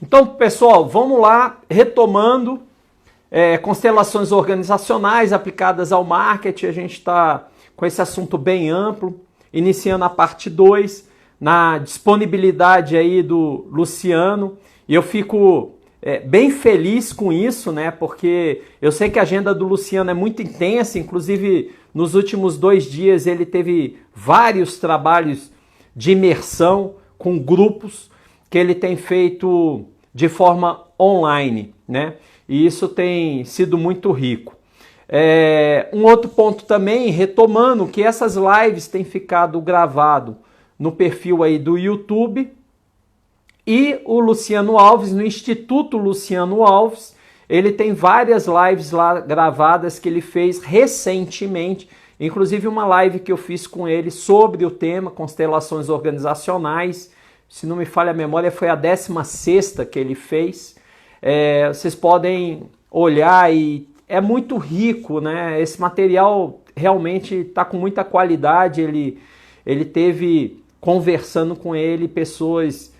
Então, pessoal, vamos lá, retomando constelações organizacionais aplicadas ao marketing. A gente está com esse assunto bem amplo, iniciando a parte 2, na disponibilidade aí do Luciano. E eu fico bem feliz com isso, né? Porque eu sei que a agenda do Luciano é muito intensa, inclusive nos últimos 2 dias ele teve vários trabalhos de imersão com grupos que ele tem feito de forma online, né? E isso tem sido muito rico. Um outro ponto também, retomando, que essas lives têm ficado gravado no perfil aí do YouTube, e o Luciano Alves, no Instituto Luciano Alves, ele tem várias lives lá gravadas que ele fez recentemente, inclusive uma live que eu fiz com ele sobre o tema constelações organizacionais. Se não me falha a memória, foi a 16ª que ele fez. Vocês podem olhar e é muito rico, né? Esse material realmente está com muita qualidade. Ele teve, conversando com ele, pessoas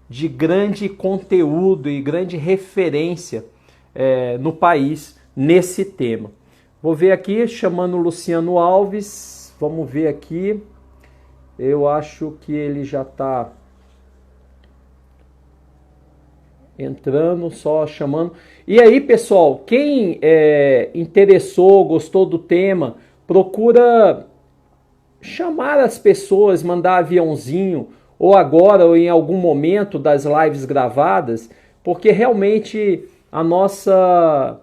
de grande conteúdo e grande referência no país nesse tema. Vou ver aqui, chamando o Luciano Alves, vamos ver aqui. Eu acho que ele já está entrando, só chamando. E aí, pessoal, quem interessou, gostou do tema, procura chamar as pessoas, mandar aviãozinho, ou agora, ou em algum momento das lives gravadas, porque realmente a nossa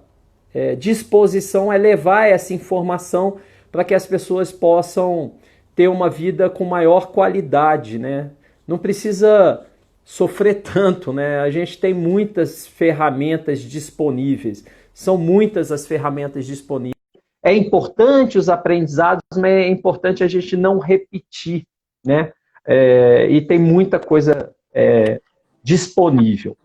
disposição é levar essa informação para que as pessoas possam ter uma vida com maior qualidade, né? Não precisa sofrer tanto, né? A gente tem muitas ferramentas disponíveis, são muitas as ferramentas disponíveis. É importante os aprendizados, mas é importante a gente não repetir, né? E tem muita coisa disponível.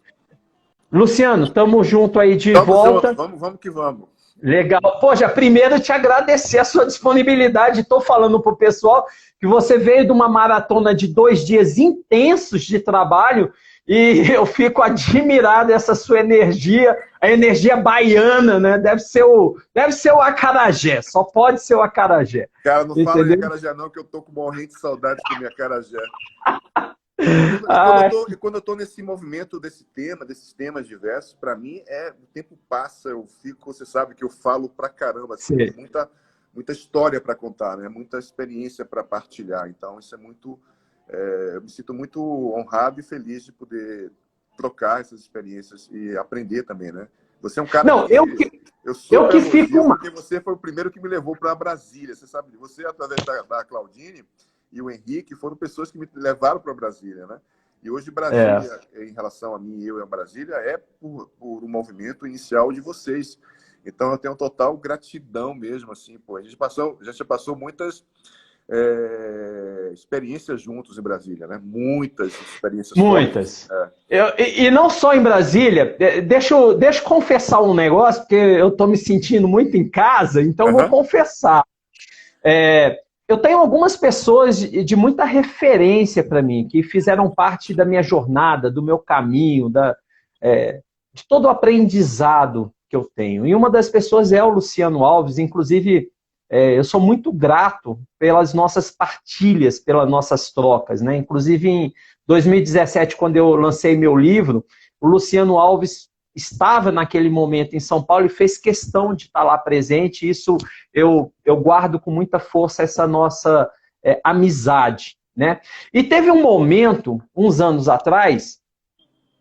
Luciano, estamos junto aí de volta. Vamos que vamos. Legal. Poxa, primeiro te agradecer a sua disponibilidade. Estou falando para o pessoal que você veio de uma maratona de 2 dias intensos de trabalho e eu fico admirado dessa sua energia, a energia baiana, né? Deve ser o acarajé, só pode ser o acarajé. Cara, não fala em acarajé não, que eu tô com morrendo de saudade do meu acarajé. Quando eu tô nesse movimento desses temas diversos, para mim o tempo passa, eu fico, você sabe que eu falo pra caramba, assim, tem muita história para contar, né? Muita experiência para partilhar, então isso é muito, eu me sinto muito honrado e feliz de poder trocar essas experiências e aprender também, né? Você é um cara eu que fico porque você foi o primeiro que me levou para Brasília, você sabe, você através da Claudine e o Henrique foram pessoas que me levaram para Brasília, né? E hoje Brasília, em relação a mim e eu em Brasília, é por um movimento inicial de vocês. Então eu tenho total gratidão mesmo, assim, pô. A gente já passou muitas experiências juntos em Brasília, né? Muitas experiências. Muitas. E não só em Brasília. Deixa eu confessar um negócio, porque eu estou me sentindo muito em casa, então vou confessar. Eu tenho algumas pessoas de muita referência para mim, que fizeram parte da minha jornada, do meu caminho, de todo o aprendizado que eu tenho. E uma das pessoas é o Luciano Alves, inclusive eu sou muito grato pelas nossas partilhas, pelas nossas trocas, né? Inclusive em 2017, quando eu lancei meu livro, o Luciano Alves estava naquele momento em São Paulo e fez questão de estar lá presente. Isso eu guardo com muita força, essa nossa amizade, né? E teve um momento, uns anos atrás,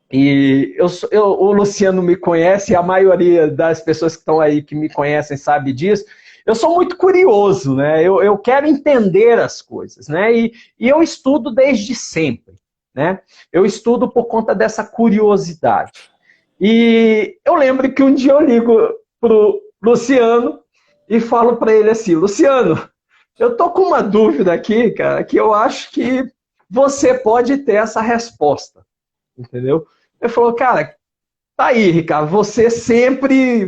e o Luciano me conhece, e a maioria das pessoas que estão aí que me conhecem sabe disso. Eu sou muito curioso, né? Eu quero entender as coisas, né? E eu estudo desde sempre, né? Eu estudo por conta dessa curiosidade. E eu lembro que um dia eu ligo pro Luciano e falo para ele assim: Luciano, eu tô com uma dúvida aqui, cara, que eu acho que você pode ter essa resposta, entendeu? Ele falou: cara, tá aí, Ricardo, você sempre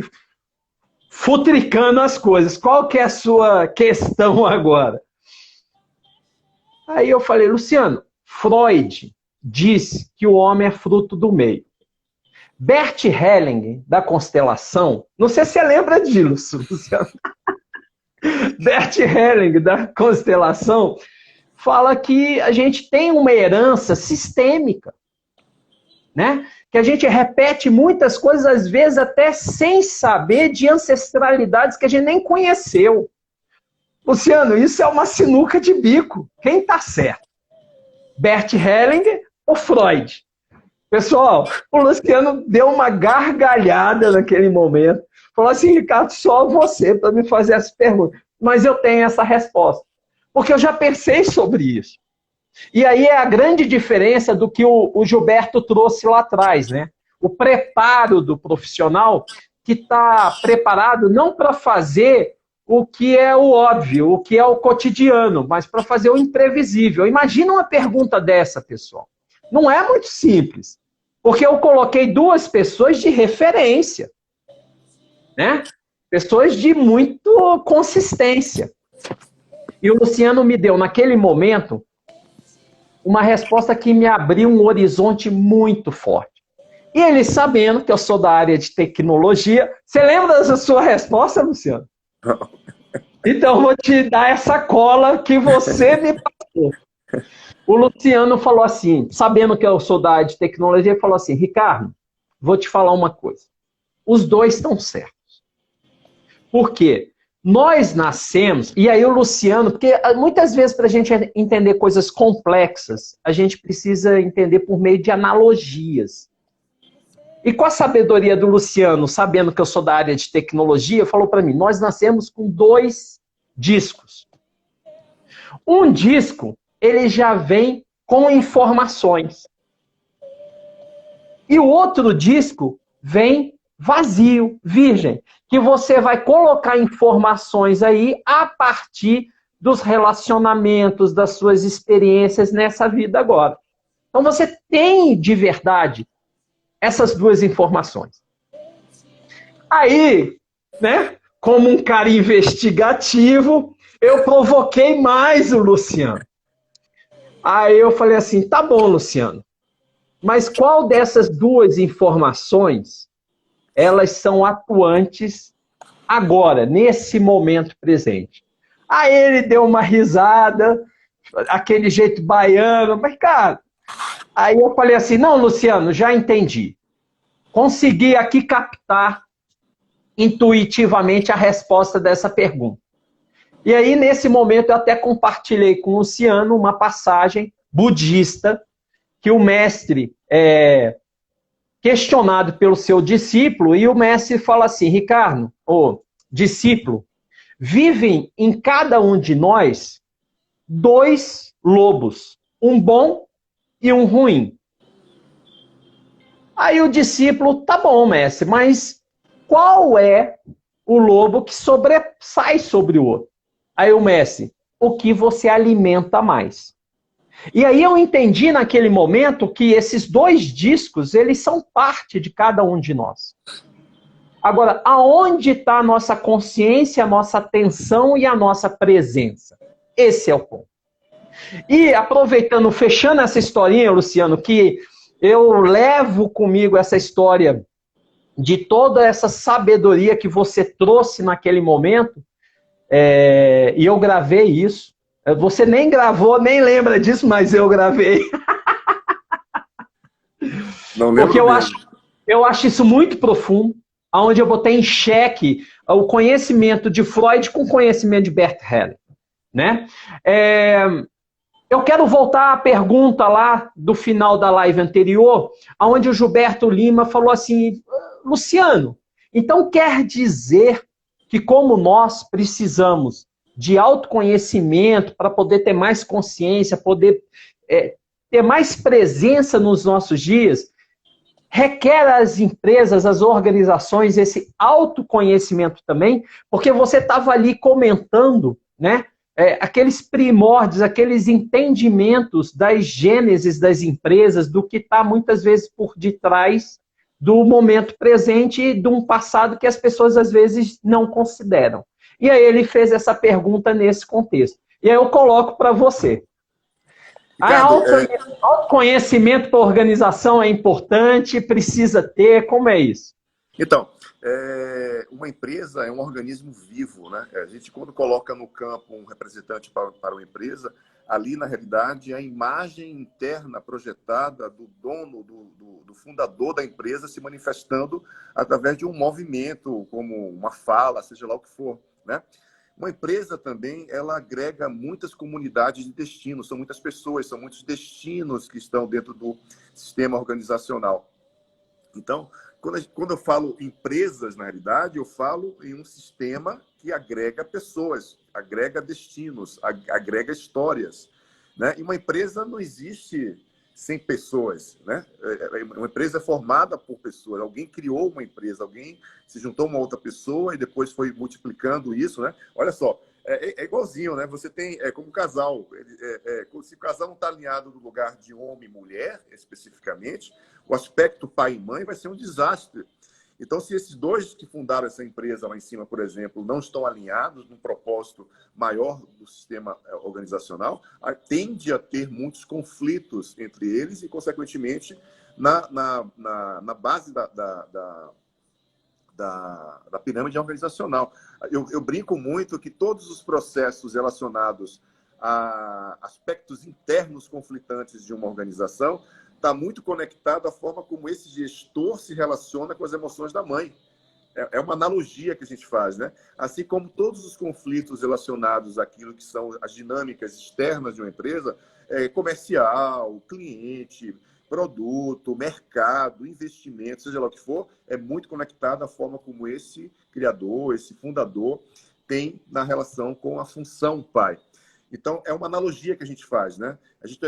futricando as coisas, qual que é a sua questão agora? Aí eu falei: Luciano, Freud diz que o homem é fruto do meio. Bert Helling, da constelação, não sei se você lembra disso, Luciano. Bert Helling, da constelação, fala que a gente tem uma herança sistêmica, né? Que a gente repete muitas coisas, às vezes até sem saber, de ancestralidades que a gente nem conheceu. Luciano, isso é uma sinuca de bico. Quem está certo? Bert Hellinger ou Freud? Pessoal, o Luciano deu uma gargalhada naquele momento. Falou assim, Ricardo, só você para me fazer essa pergunta. Mas eu tenho essa resposta. Porque eu já pensei sobre isso. E aí é a grande diferença do que o Gilberto trouxe lá atrás, né? O preparo do profissional que está preparado não para fazer o que é o óbvio, o que é o cotidiano, mas para fazer o imprevisível. Imagina uma pergunta dessa, pessoal. Não é muito simples, porque eu coloquei duas pessoas de referência, né? Pessoas de muito consistência. E o Luciano me deu, naquele momento, uma resposta que me abriu um horizonte muito forte. E ele, sabendo que eu sou da área de tecnologia... Você lembra da sua resposta, Luciano? Não. Então, eu vou te dar essa cola que você me passou. O Luciano falou assim, sabendo que eu sou da área de tecnologia, ele falou assim, Ricardo, vou te falar uma coisa. Os dois estão certos. Por quê? Nós nascemos, e aí o Luciano, porque muitas vezes para a gente entender coisas complexas, a gente precisa entender por meio de analogias. E com a sabedoria do Luciano, sabendo que eu sou da área de tecnologia, falou para mim, nós nascemos com 2 discos. Um disco, ele já vem com informações. E o outro disco vem vazio, virgem, que você vai colocar informações aí a partir dos relacionamentos, das suas experiências nessa vida agora. Então você tem de verdade essas 2 informações. Aí, né, como um cara investigativo, eu provoquei mais o Luciano. Aí eu falei assim, tá bom, Luciano, mas qual dessas 2 informações elas são atuantes agora, nesse momento presente? Aí ele deu uma risada, aquele jeito baiano, mas cara, aí eu falei assim, não, Luciano, já entendi. Consegui aqui captar intuitivamente a resposta dessa pergunta. E aí, nesse momento, eu até compartilhei com o Luciano uma passagem budista que o mestre questionado pelo seu discípulo, e o mestre fala assim, Ricardo, discípulo, vivem em cada um de nós 2 lobos, um bom e um ruim. Aí o discípulo, tá bom, mestre, mas qual é o lobo que sobressai sobre o outro? Aí o mestre, o que você alimenta mais. E aí eu entendi naquele momento que esses 2 discos, eles são parte de cada um de nós. Agora, aonde está a nossa consciência, a nossa atenção e a nossa presença? Esse é o ponto. E aproveitando, fechando essa historinha, Luciano, que eu levo comigo essa história de toda essa sabedoria que você trouxe naquele momento, e eu gravei isso. Você nem gravou, nem lembra disso, mas eu gravei. Não lembro. Porque eu acho isso muito profundo, onde eu botei em xeque o conhecimento de Freud com o conhecimento de Bert Hellinger, né? Eu quero voltar à pergunta lá do final da live anterior, onde o Gilberto Lima falou assim, Luciano, então quer dizer que como nós precisamos de autoconhecimento para poder ter mais consciência, poder ter mais presença nos nossos dias, requer às empresas, às organizações, esse autoconhecimento também, porque você estava ali comentando, né? Aqueles primórdios, aqueles entendimentos das gêneses das empresas, do que está muitas vezes por detrás do momento presente e de um passado que as pessoas às vezes não consideram. E aí ele fez essa pergunta nesse contexto. E aí eu coloco para você. Ricardo, autoconhecimento para a organização é importante, precisa ter, como é isso? Então, uma empresa é um organismo vivo, né? A gente, quando coloca no campo um representante para uma empresa, ali, na realidade, é a imagem interna projetada do dono, do fundador da empresa se manifestando através de um movimento, como uma fala, seja lá o que for, né? Uma empresa também, ela agrega muitas comunidades de destino, são muitas pessoas, são muitos destinos que estão dentro do sistema organizacional. Então, quando eu falo empresas, na realidade, eu falo em um sistema que agrega pessoas, agrega destinos, agrega histórias, né? E uma empresa não existe sem pessoas, né? Uma empresa é formada por pessoas. Alguém criou uma empresa, alguém se juntou a uma outra pessoa e depois foi multiplicando isso, né? Olha só, é igualzinho, né? Você tem, como casal, se o casal não está alinhado no lugar de homem e mulher, especificamente, o aspecto pai e mãe vai ser um desastre. Então, se esses dois que fundaram essa empresa lá em cima, por exemplo, não estão alinhados num propósito maior do sistema organizacional, tende a ter muitos conflitos entre eles e, consequentemente, na base da pirâmide organizacional. Eu brinco muito que todos os processos relacionados a aspectos internos conflitantes de uma organização está muito conectado à forma como esse gestor se relaciona com as emoções da mãe. É uma analogia que a gente faz, né? Assim como todos os conflitos relacionados àquilo que são as dinâmicas externas de uma empresa, comercial, cliente, produto, mercado, investimento, seja lá o que for, é muito conectado à forma como esse criador, esse fundador, tem na relação com a função pai. Então, é uma analogia que a gente faz, né?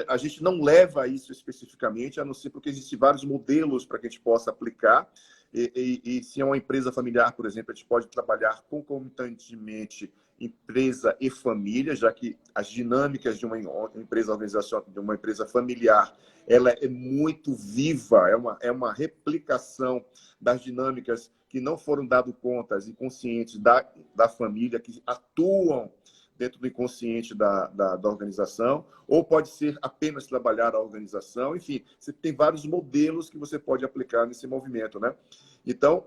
A gente não leva isso especificamente, a não ser porque existem vários modelos para que a gente possa aplicar. E se é uma empresa familiar, por exemplo, a gente pode trabalhar concomitantemente empresa e família, já que as dinâmicas de uma empresa organizacional, de uma empresa familiar, ela é muito viva, é uma replicação das dinâmicas que não foram dadas contas e conscientes da família, que atuam dentro do inconsciente da organização, ou pode ser apenas trabalhar a organização. Enfim, você tem vários modelos que você pode aplicar nesse movimento, né? Então,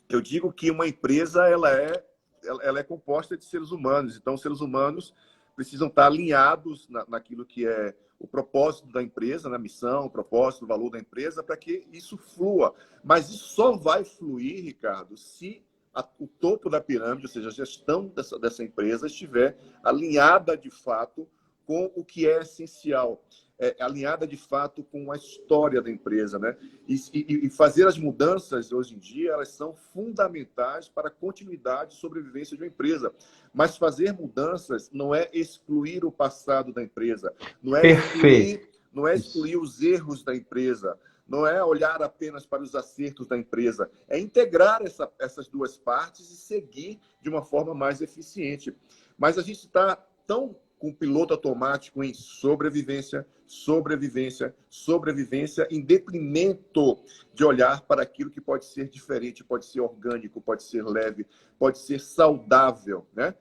eu digo que uma empresa ela é composta de seres humanos. Então, os seres humanos precisam estar alinhados naquilo que é o propósito da empresa, na missão, o propósito, o valor da empresa, para que isso flua. Mas isso só vai fluir, Ricardo, se o topo da pirâmide, ou seja, a gestão dessa empresa estiver alinhada de fato com o que é essencial, alinhada de fato com a história da empresa, né? E fazer as mudanças hoje em dia, elas são fundamentais para a continuidade e sobrevivência de uma empresa. Mas fazer mudanças não é excluir o passado da empresa, não é excluir os erros da empresa, não é olhar apenas para os acertos da empresa, é integrar essas duas partes e seguir de uma forma mais eficiente. Mas a gente está tão com o piloto automático em sobrevivência, sobrevivência, sobrevivência, em detrimento de olhar para aquilo que pode ser diferente, pode ser orgânico, pode ser leve, pode ser saudável, né?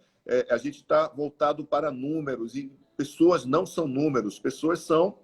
A gente está voltado para números, e pessoas não são números, pessoas são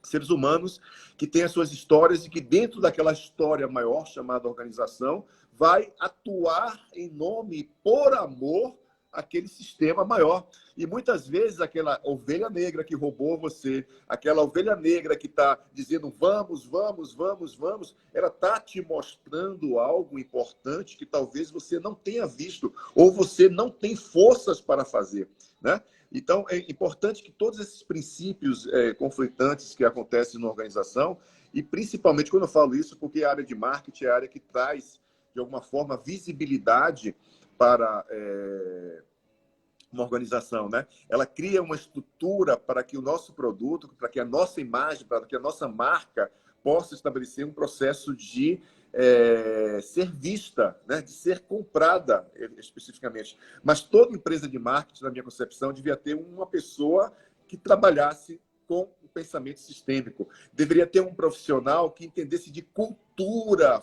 seres humanos que têm as suas histórias e que dentro daquela história maior chamada organização vai atuar em nome e por amor àquele sistema maior. E muitas vezes aquela ovelha negra que roubou você, aquela ovelha negra que está dizendo vamos, vamos, vamos, vamos, ela está te mostrando algo importante que talvez você não tenha visto ou você não tem forças para fazer, né? Então, é importante que todos esses princípios conflitantes que acontecem na organização, e principalmente quando eu falo isso, porque a área de marketing é a área que traz, de alguma forma, visibilidade para uma organização, né? Ela cria uma estrutura para que o nosso produto, para que a nossa imagem, para que a nossa marca possa estabelecer um processo de ser vista, né? De ser comprada especificamente. Mas toda empresa de marketing, na minha concepção, devia ter uma pessoa que trabalhasse com o pensamento sistêmico. Deveria ter um profissional que entendesse de cultura,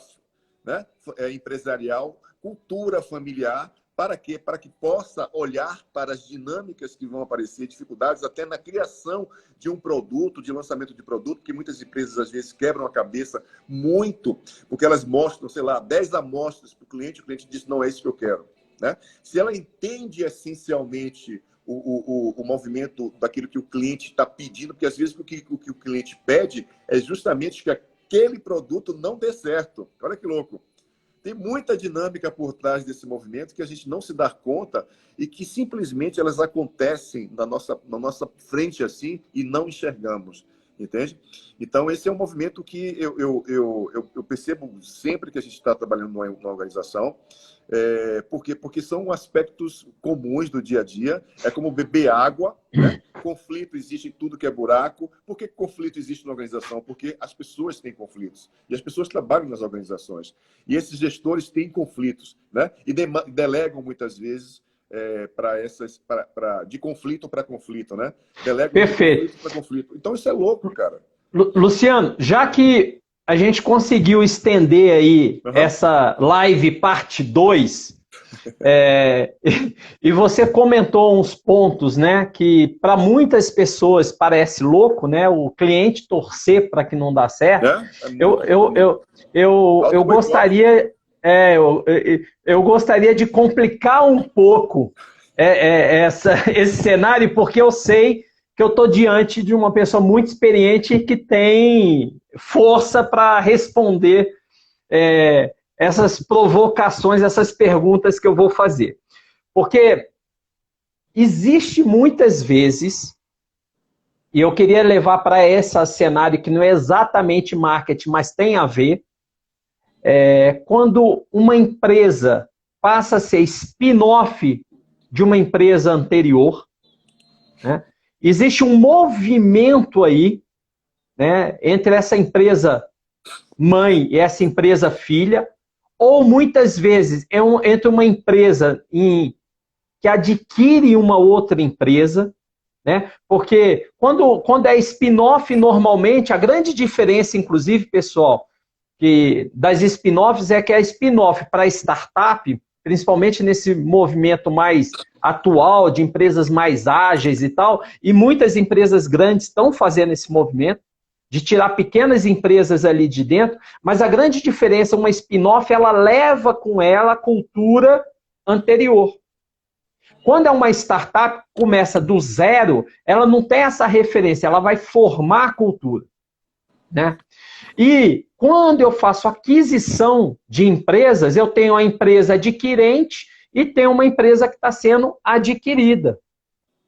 né? Empresarial, cultura familiar, Para quê? Para que possa olhar para as dinâmicas que vão aparecer, dificuldades até na criação de um produto, de lançamento de produto, que muitas empresas às vezes quebram a cabeça muito, porque elas mostram, sei lá, 10 amostras para o cliente diz, não é isso que eu quero. Né? Se ela entende essencialmente o movimento daquilo que o cliente está pedindo, porque às vezes o que o cliente pede é justamente que aquele produto não dê certo. Olha que louco. Tem muita dinâmica por trás desse movimento que a gente não se dá conta e que simplesmente elas acontecem na nossa frente assim e não enxergamos. Entende? Então, esse é um movimento que eu percebo sempre que a gente está trabalhando numa organização, porque são aspectos comuns do dia a dia. É como beber água, né? Conflito existe em tudo que é buraco. Por que conflito existe na organização? Porque as pessoas têm conflitos. E as pessoas trabalham nas organizações. E esses gestores têm conflitos, né? E delegam muitas vezes de conflito para conflito, né? Delegam Perfeito. de conflito para conflito. Então isso é louco, cara. Luciano, já que a gente conseguiu estender aí essa live parte 2, e você comentou uns pontos, né, que para muitas pessoas parece louco, né, o cliente torcer para que não dá certo. Eu gostaria, eu gostaria de complicar um pouco esse cenário, porque eu sei que eu estou diante de uma pessoa muito experiente que tem força para responder essas provocações, essas perguntas que eu vou fazer. Porque existe muitas vezes, e eu queria levar para esse cenário que não é exatamente marketing, mas tem a ver, quando uma empresa passa a ser spin-off de uma empresa anterior, né? Existe um movimento aí, né, entre essa empresa mãe e essa empresa filha, ou muitas vezes entre uma empresa que adquire uma outra empresa, né? Porque quando é spin-off, normalmente, a grande diferença, inclusive, pessoal, das spin-offs é que a spin-off para startup, principalmente nesse movimento mais atual, de empresas mais ágeis e tal, e muitas empresas grandes estão fazendo esse movimento, de tirar pequenas empresas ali de dentro, mas a grande diferença, uma spin-off, ela leva com ela a cultura anterior. Quando é uma startup, começa do zero, ela não tem essa referência, ela vai formar a cultura, né? E quando eu faço aquisição de empresas, eu tenho a empresa adquirente e tenho uma empresa que está sendo adquirida,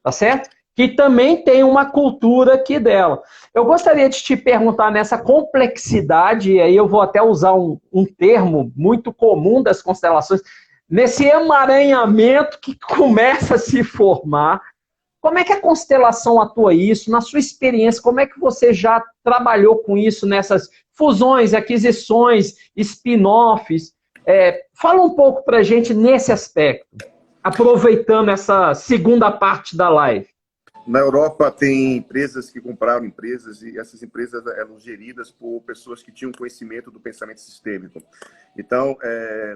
tá certo? Que também tem uma cultura aqui dela. Eu gostaria de te perguntar nessa complexidade, e aí eu vou até usar um termo muito comum das constelações, nesse emaranhamento que começa a se formar, como é que a constelação atua isso? Na sua experiência, como é que você já trabalhou com isso nessas fusões, aquisições, spin-offs? Fala um pouco para a gente nesse aspecto, aproveitando essa segunda parte da live. Na Europa tem empresas que compraram empresas e essas empresas eram geridas por pessoas que tinham conhecimento do pensamento sistêmico. Então,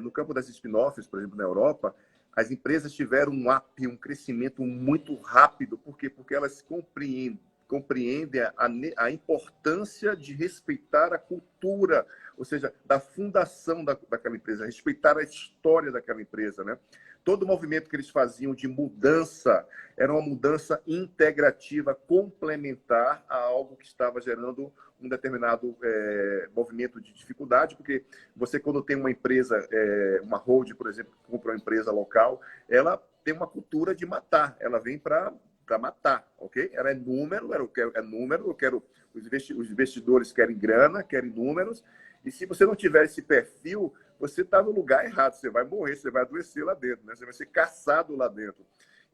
no campo das spin-offs, por exemplo, na Europa, as empresas tiveram um crescimento muito rápido. Por quê? Porque elas compreendem a importância de respeitar a cultura, ou seja, da fundação daquela empresa, respeitar a história daquela empresa, né? Todo o movimento que eles faziam de mudança era uma mudança integrativa, complementar a algo que estava gerando um determinado movimento de dificuldade, porque você, quando tem uma empresa, uma hold, por exemplo, que compra uma empresa local, ela tem uma cultura de matar, ela vem para matar, ok? Ela é número, eu quero, os investidores querem grana, querem números, e se você não tiver esse perfil, você está no lugar errado, você vai morrer, você vai adoecer lá dentro, né? Você vai ser caçado lá dentro.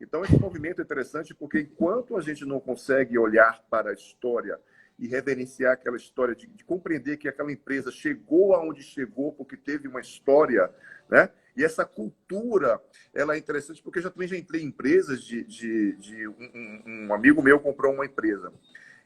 Então, esse movimento é interessante porque enquanto a gente não consegue olhar para a história e reverenciar aquela história, de compreender que aquela empresa chegou aonde chegou porque teve uma história, né? E essa cultura, ela é interessante porque eu também já entrei em empresas um amigo meu comprou uma empresa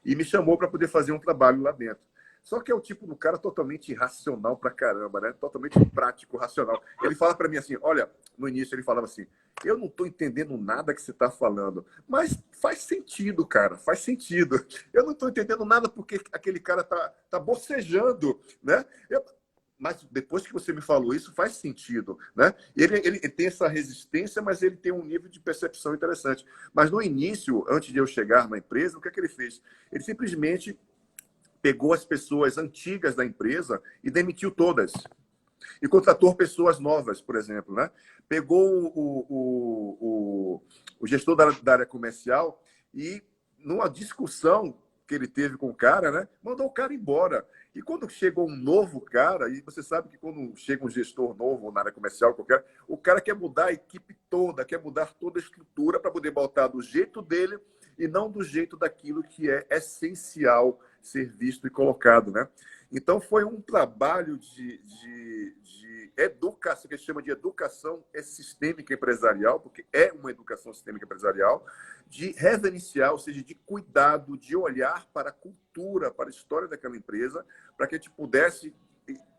e me chamou para poder fazer um trabalho lá dentro. Só que é o tipo do cara totalmente irracional pra caramba, né? Totalmente prático, racional. Ele fala para mim assim, olha, no início ele falava assim, eu não estou entendendo nada que você está falando, mas faz sentido, cara, faz sentido. Eu não estou entendendo nada porque aquele cara tá bocejando, né? Mas depois que você me falou isso, faz sentido, né? Ele tem essa resistência, mas ele tem um nível de percepção interessante. Mas no início, antes de eu chegar na empresa, o que é que ele fez? Ele simplesmente pegou as pessoas antigas da empresa e demitiu todas. E contratou pessoas novas, por exemplo, né? Pegou o gestor da área comercial e, numa discussão que ele teve com o cara, né? Mandou o cara embora. E quando chegou um novo cara, e você sabe que quando chega um gestor novo na área comercial, qualquer, o cara quer mudar a equipe toda, quer mudar toda a estrutura para poder botar do jeito dele e não do jeito daquilo que é essencial ser visto e colocado, né? Então, foi um trabalho de educação, que a gente chama de educação sistêmica empresarial, porque é uma educação sistêmica empresarial, de reverenciar, ou seja, de cuidado, de olhar para a cultura, para a história daquela empresa, para que a gente pudesse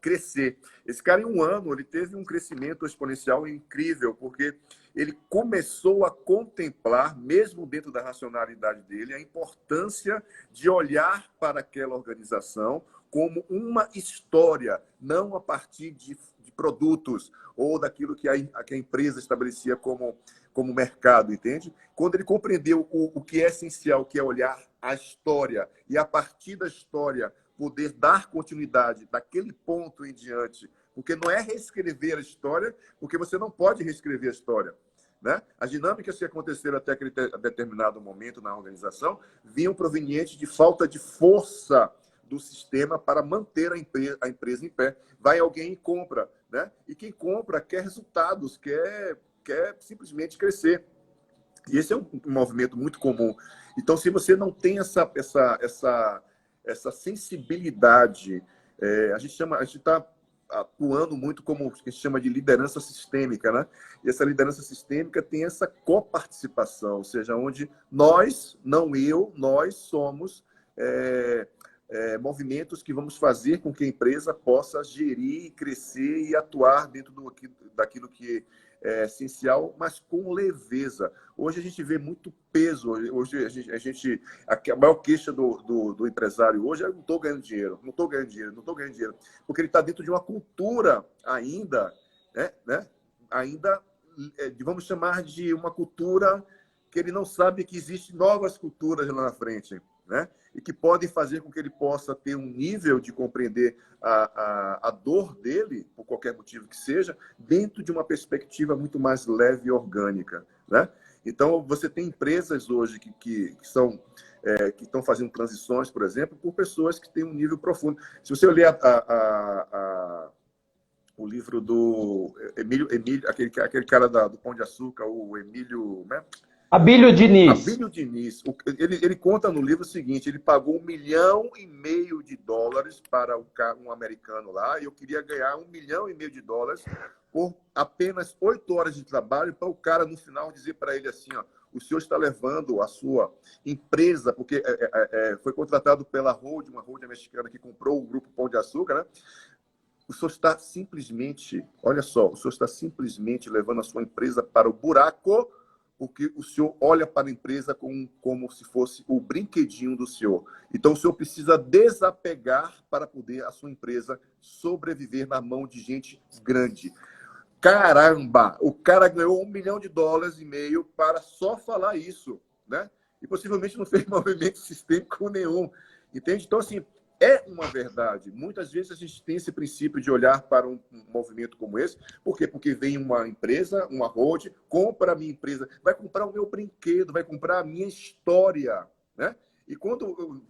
crescer. Esse cara, em um ano, ele teve um crescimento exponencial incrível, porque ele começou a contemplar, mesmo dentro da racionalidade dele, a importância de olhar para aquela organização como uma história, não a partir de produtos ou daquilo que a empresa estabelecia como mercado, entende? Quando ele compreendeu o que é essencial, que é olhar a história, e a partir da história poder dar continuidade daquele ponto em diante, porque não é reescrever a história, porque você não pode reescrever a história, né? As dinâmicas que aconteceram até aquele determinado momento na organização vinham provenientes de falta de força do sistema para manter a empresa em pé. Vai alguém e compra, né? E quem compra quer resultados, quer simplesmente crescer. E esse é um movimento muito comum. Então, se você não tem essa sensibilidade, a gente está atuando muito como o que a gente chama de liderança sistêmica, né? E essa liderança sistêmica tem essa coparticipação, ou seja, onde nós, não eu, nós somos movimentos que vamos fazer com que a empresa possa gerir, crescer e atuar dentro daquilo que é essencial, mas com leveza. Hoje a gente vê muito peso. Hoje a maior queixa do empresário hoje é: eu não estou ganhando dinheiro, não estou ganhando dinheiro, não estou ganhando dinheiro. Porque ele está dentro de uma cultura ainda, né? Ainda, vamos chamar de uma cultura que ele não sabe que existem novas culturas lá na frente, né? E que podem fazer com que ele possa ter um nível de compreender a dor dele, por qualquer motivo que seja, dentro de uma perspectiva muito mais leve e orgânica, né? Então, você tem empresas hoje que estão fazendo transições, por exemplo, por pessoas que têm um nível profundo. Se você ler o livro do Emílio, aquele cara do Pão de Açúcar, o Emílio, né? Abílio Diniz. Abílio Diniz, ele conta no livro o seguinte: ele pagou $1,5 milhão para um americano lá, e eu queria ganhar $1,5 milhão por apenas 8 horas de trabalho, para o cara, no final, dizer para ele assim: ó, o senhor está levando a sua empresa, porque foi contratado pela Hold, uma Hold mexicana que comprou o grupo Pão de Açúcar, né? O senhor está simplesmente, olha só, o senhor está simplesmente levando a sua empresa para o buraco, porque o senhor olha para a empresa como se fosse o brinquedinho do senhor. Então, o senhor precisa desapegar para poder a sua empresa sobreviver na mão de gente grande. Caramba! O cara ganhou $1,5 milhão para só falar isso, né? E possivelmente não fez movimento sistêmico nenhum. Entende? Então, assim, é uma verdade. Muitas vezes a gente tem esse princípio de olhar para um movimento como esse. Por quê? Porque vem uma empresa, uma hold, compra a minha empresa, vai comprar o meu brinquedo, vai comprar a minha história, né? E quando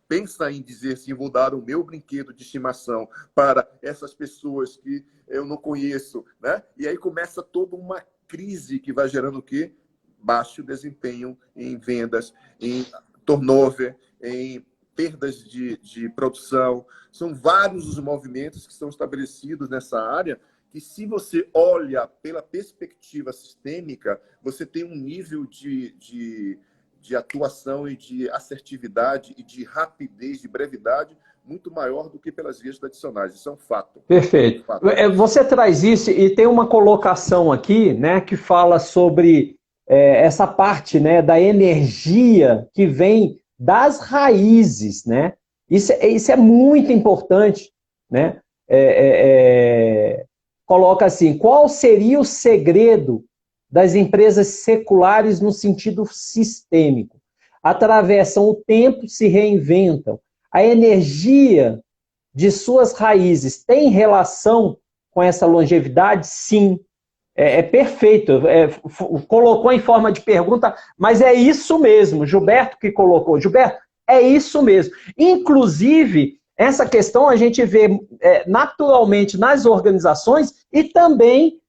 pensa em dizer assim: vou dar o meu brinquedo de estimação para essas pessoas que eu não conheço, né? E aí começa toda uma crise que vai gerando o quê? Baixo desempenho em vendas, em turnover, em perdas de produção. São vários os movimentos que são estabelecidos nessa área, que, se você olha pela perspectiva sistêmica, você tem um nível de atuação e de assertividade e de rapidez, de brevidade, muito maior do que pelas vias tradicionais. Isso é um fato. Perfeito. Você traz isso e tem uma colocação aqui, né, que fala sobre essa parte, né, da energia que vem das raízes, né? Isso é muito importante, né? Coloca assim, qual seria o segredo das empresas seculares no sentido sistêmico? Atravessam o tempo, se reinventam. A energia de suas raízes tem relação com essa longevidade? Sim. Perfeito. Colocou em forma de pergunta, mas é isso mesmo. Gilberto que colocou. Gilberto, é isso mesmo. Inclusive, essa questão a gente vê naturalmente nas organizações e também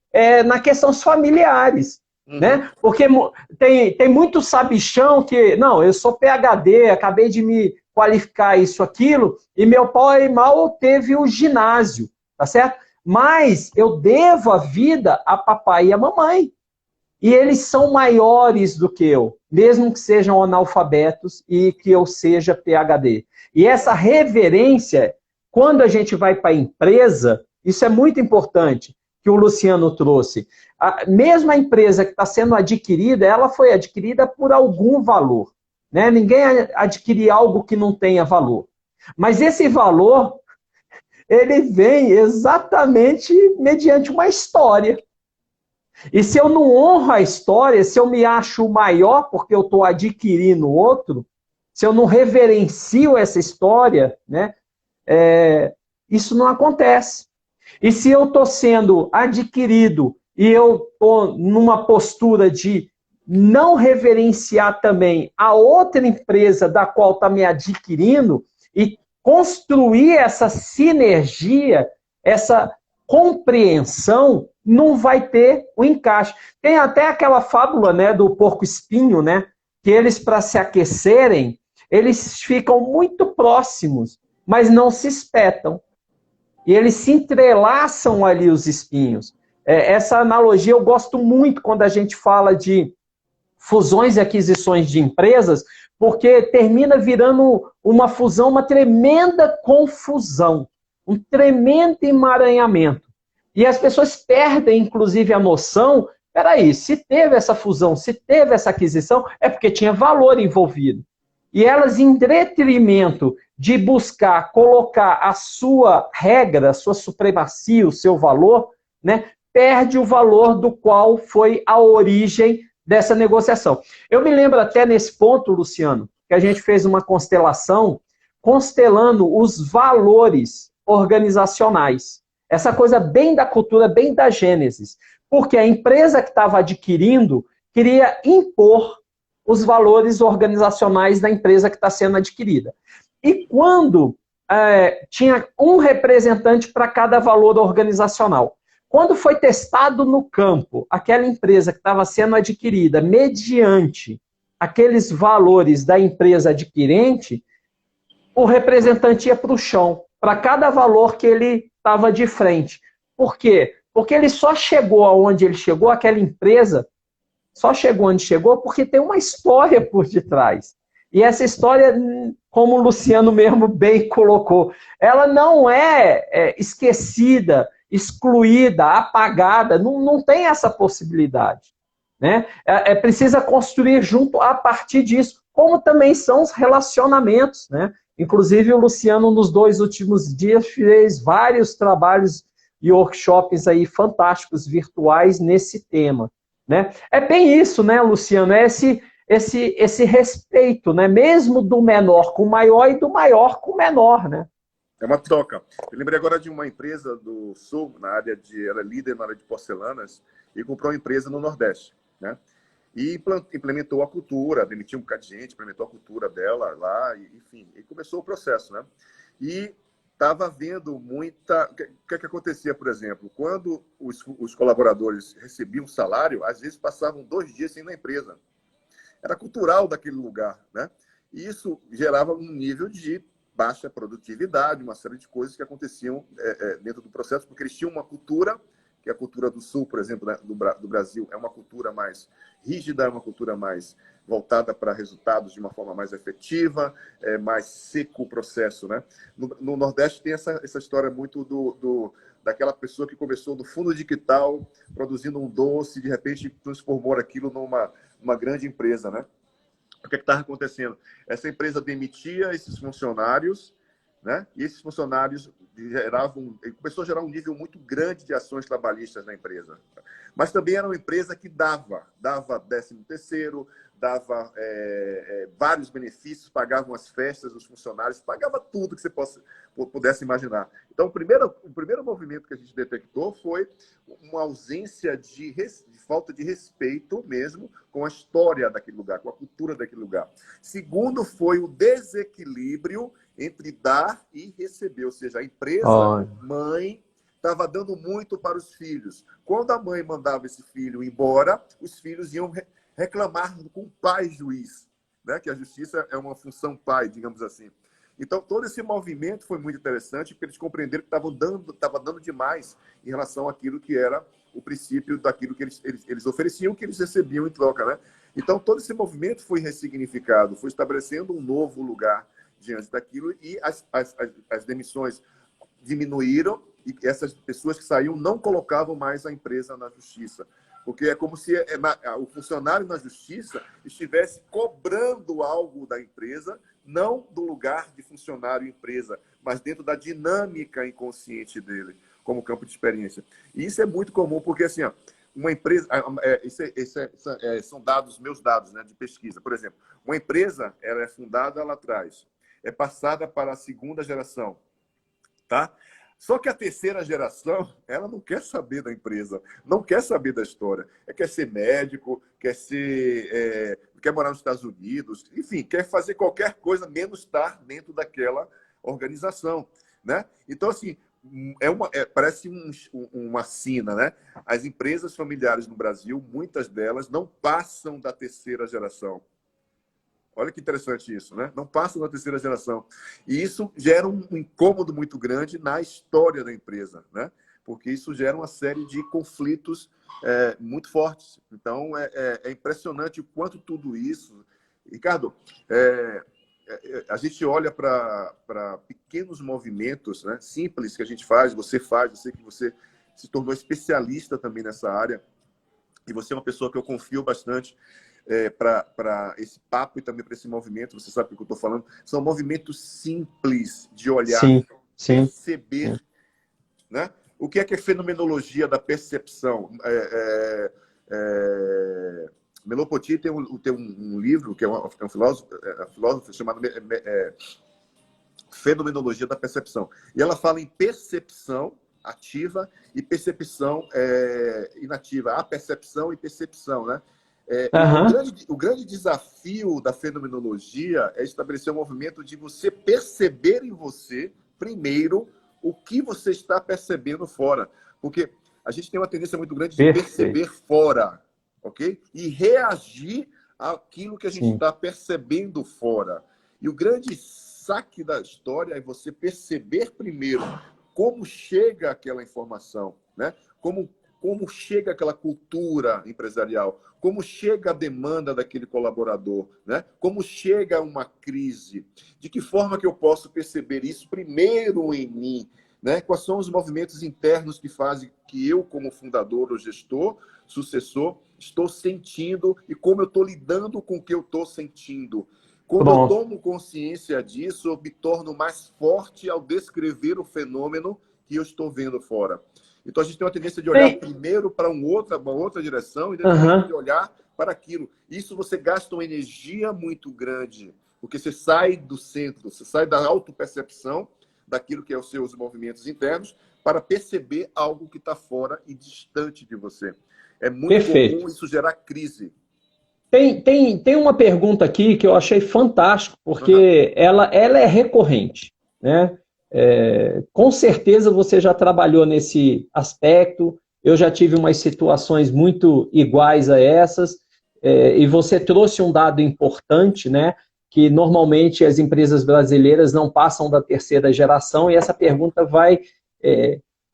nas questões familiares. Né? Porque tem muito sabichão que, não, eu sou PhD, acabei de me qualificar isso, aquilo, e meu pai mal teve o ginásio, tá certo? Mas eu devo a vida a papai e a mamãe. E eles são maiores do que eu, mesmo que sejam analfabetos e que eu seja PhD. E essa reverência, quando a gente vai para a empresa, isso é muito importante, que o Luciano trouxe. Mesmo a empresa que está sendo adquirida, ela foi adquirida por algum valor. Né? Ninguém adquire algo que não tenha valor. Mas esse valor, ele vem exatamente mediante uma história. E se eu não honro a história, se eu me acho maior porque eu estou adquirindo outro, se eu não reverencio essa história, né, isso não acontece. E se eu estou sendo adquirido e eu estou numa postura de não reverenciar também a outra empresa da qual está me adquirindo e construir essa sinergia, essa compreensão, não vai ter o encaixe. Tem até aquela fábula, né, do porco-espinho, né, que eles, para se aquecerem, eles ficam muito próximos, mas não se espetam. E eles se entrelaçam ali, os espinhos. Essa analogia eu gosto muito quando a gente fala de fusões e aquisições de empresas, porque termina virando uma fusão, uma tremenda confusão, um tremendo emaranhamento. E as pessoas perdem, inclusive, a noção, peraí, se teve essa fusão, se teve essa aquisição, é porque tinha valor envolvido. E elas, em detrimento de buscar colocar a sua regra, a sua supremacia, o seu valor, né, perde o valor do qual foi a origem dessa negociação. Eu me lembro até nesse ponto, Luciano, que a gente fez uma constelação, constelando os valores organizacionais. Essa coisa bem da cultura, bem da Gênesis. Porque a empresa que estava adquirindo queria impor os valores organizacionais da empresa que está sendo adquirida. E quando tinha um representante para cada valor organizacional, quando foi testado no campo aquela empresa que estava sendo adquirida mediante aqueles valores da empresa adquirente, o representante ia para o chão, para cada valor que ele estava de frente. Por quê? Porque ele só chegou aonde ele chegou, aquela empresa só chegou onde chegou porque tem uma história por detrás. E essa história, como o Luciano mesmo bem colocou, ela não é esquecida, excluída, apagada, não tem essa possibilidade. Né? Precisa construir junto a partir disso, como também são os relacionamentos. Né? Inclusive, o Luciano, nos 2 últimos dias, fez vários trabalhos e workshops aí fantásticos, virtuais, nesse tema. Né? É bem isso, né, Luciano? É esse respeito, né? Mesmo do menor com o maior e do maior com o menor. Né? É uma troca. Eu lembrei agora de uma empresa do Sul, era líder na área de porcelanas, e comprou uma empresa no Nordeste. Né? E implementou a cultura, demitiu um bocado de gente, implementou a cultura dela lá, enfim, e começou o processo. Né? E estava vendo muita... O que acontecia, por exemplo? Quando os colaboradores recebiam salário, às vezes passavam 2 dias sem ir na empresa. Era cultural daquele lugar. Né? E isso gerava um nível de baixa produtividade, uma série de coisas que aconteciam dentro do processo, porque eles tinham uma cultura que a cultura do Sul, por exemplo, né, do Brasil, é uma cultura mais rígida, é uma cultura mais voltada para resultados de uma forma mais efetiva, mais seco o processo, né? No Nordeste tem essa história muito daquela pessoa que começou no fundo de quintal, produzindo um doce, e de repente transformou aquilo numa grande empresa, né? O que estava acontecendo? Essa empresa demitia esses funcionários, né? E esses funcionários começou a gerar um nível muito grande de ações trabalhistas na empresa. Mas também era uma empresa que dava 13º, dava vários benefícios, pagava as festas dos funcionários, pagava tudo que você pudesse imaginar. Então, o primeiro movimento que a gente detectou foi uma ausência de falta de respeito mesmo com a história daquele lugar, com a cultura daquele lugar. Segundo, foi o desequilíbrio entre dar e receber, ou seja, a empresa, mãe, estava dando muito para os filhos. Quando a mãe mandava esse filho embora, os filhos iam reclamar com o pai juiz, né? Que a justiça é uma função pai, digamos assim. Então, todo esse movimento foi muito interessante, porque eles compreenderam que estava dando demais em relação àquilo que era o princípio daquilo que eles ofereciam, que eles recebiam em troca, né? Então, todo esse movimento foi ressignificado, foi estabelecendo um novo lugar diante daquilo, e as demissões diminuíram, e essas pessoas que saíam não colocavam mais a empresa na justiça. Porque é como se o funcionário na justiça estivesse cobrando algo da empresa, não do lugar de funcionário empresa, mas dentro da dinâmica inconsciente dele, como campo de experiência. E isso é muito comum, porque assim, ó, uma empresa, são meus dados, né, de pesquisa. Por exemplo, uma empresa, ela é fundada lá atrás, é passada para a segunda geração, tá? Só que a terceira geração, ela não quer saber da empresa, não quer saber da história. Quer ser médico, quer morar nos Estados Unidos, enfim, quer fazer qualquer coisa menos estar dentro daquela organização, né? Então, assim, parece uma sina, né? As empresas familiares no Brasil, muitas delas não passam da terceira geração. Olha que interessante isso, né? Não passa na terceira geração. E isso gera um incômodo muito grande na história da empresa, né? Porque isso gera uma série de conflitos muito fortes. Então, é impressionante o quanto tudo isso... Ricardo, a gente olha para pequenos movimentos, né, simples que a gente faz, eu sei que você se tornou especialista também nessa área, e você é uma pessoa que eu confio bastante, para esse papo e também para esse movimento, você sabe o que eu estou falando, são movimentos simples de olhar, perceber, né? O que é fenomenologia da percepção? Merleau-Ponty tem um livro, que é um filósofo chamado Fenomenologia da Percepção, e ela fala em percepção ativa e percepção inativa, a percepção e percepção, né? O grande desafio da fenomenologia é estabelecer um movimento de você perceber em você, primeiro, o que você está percebendo fora. Porque a gente tem uma tendência muito grande de perceber fora, ok? E reagir àquilo que a gente está percebendo fora. E o grande saque da história é você perceber primeiro como chega aquela informação, né? Como chega aquela cultura empresarial, como chega a demanda daquele colaborador, né? Como chega uma crise, de que forma que eu posso perceber isso primeiro em mim, né? Quais são os movimentos internos que fazem que eu, como fundador ou gestor, sucessor, estou sentindo e como eu estou lidando com o que eu estou sentindo. Quando eu tomo consciência disso, eu me torno mais forte ao descrever o fenômeno que eu estou vendo fora. Então, a gente tem uma tendência de olhar primeiro para uma outra direção e depois de olhar para aquilo. Isso você gasta uma energia muito grande, porque você sai do centro, você sai da autopercepção daquilo que é os seus movimentos internos para perceber algo que está fora e distante de você. É muito comum isso gerar crise. Tem uma pergunta aqui que eu achei fantástico, porque ela é recorrente, né? Com certeza você já trabalhou nesse aspecto, eu já tive umas situações muito iguais a essas, e você trouxe um dado importante, né? Que normalmente as empresas brasileiras não passam da terceira geração, e essa pergunta vai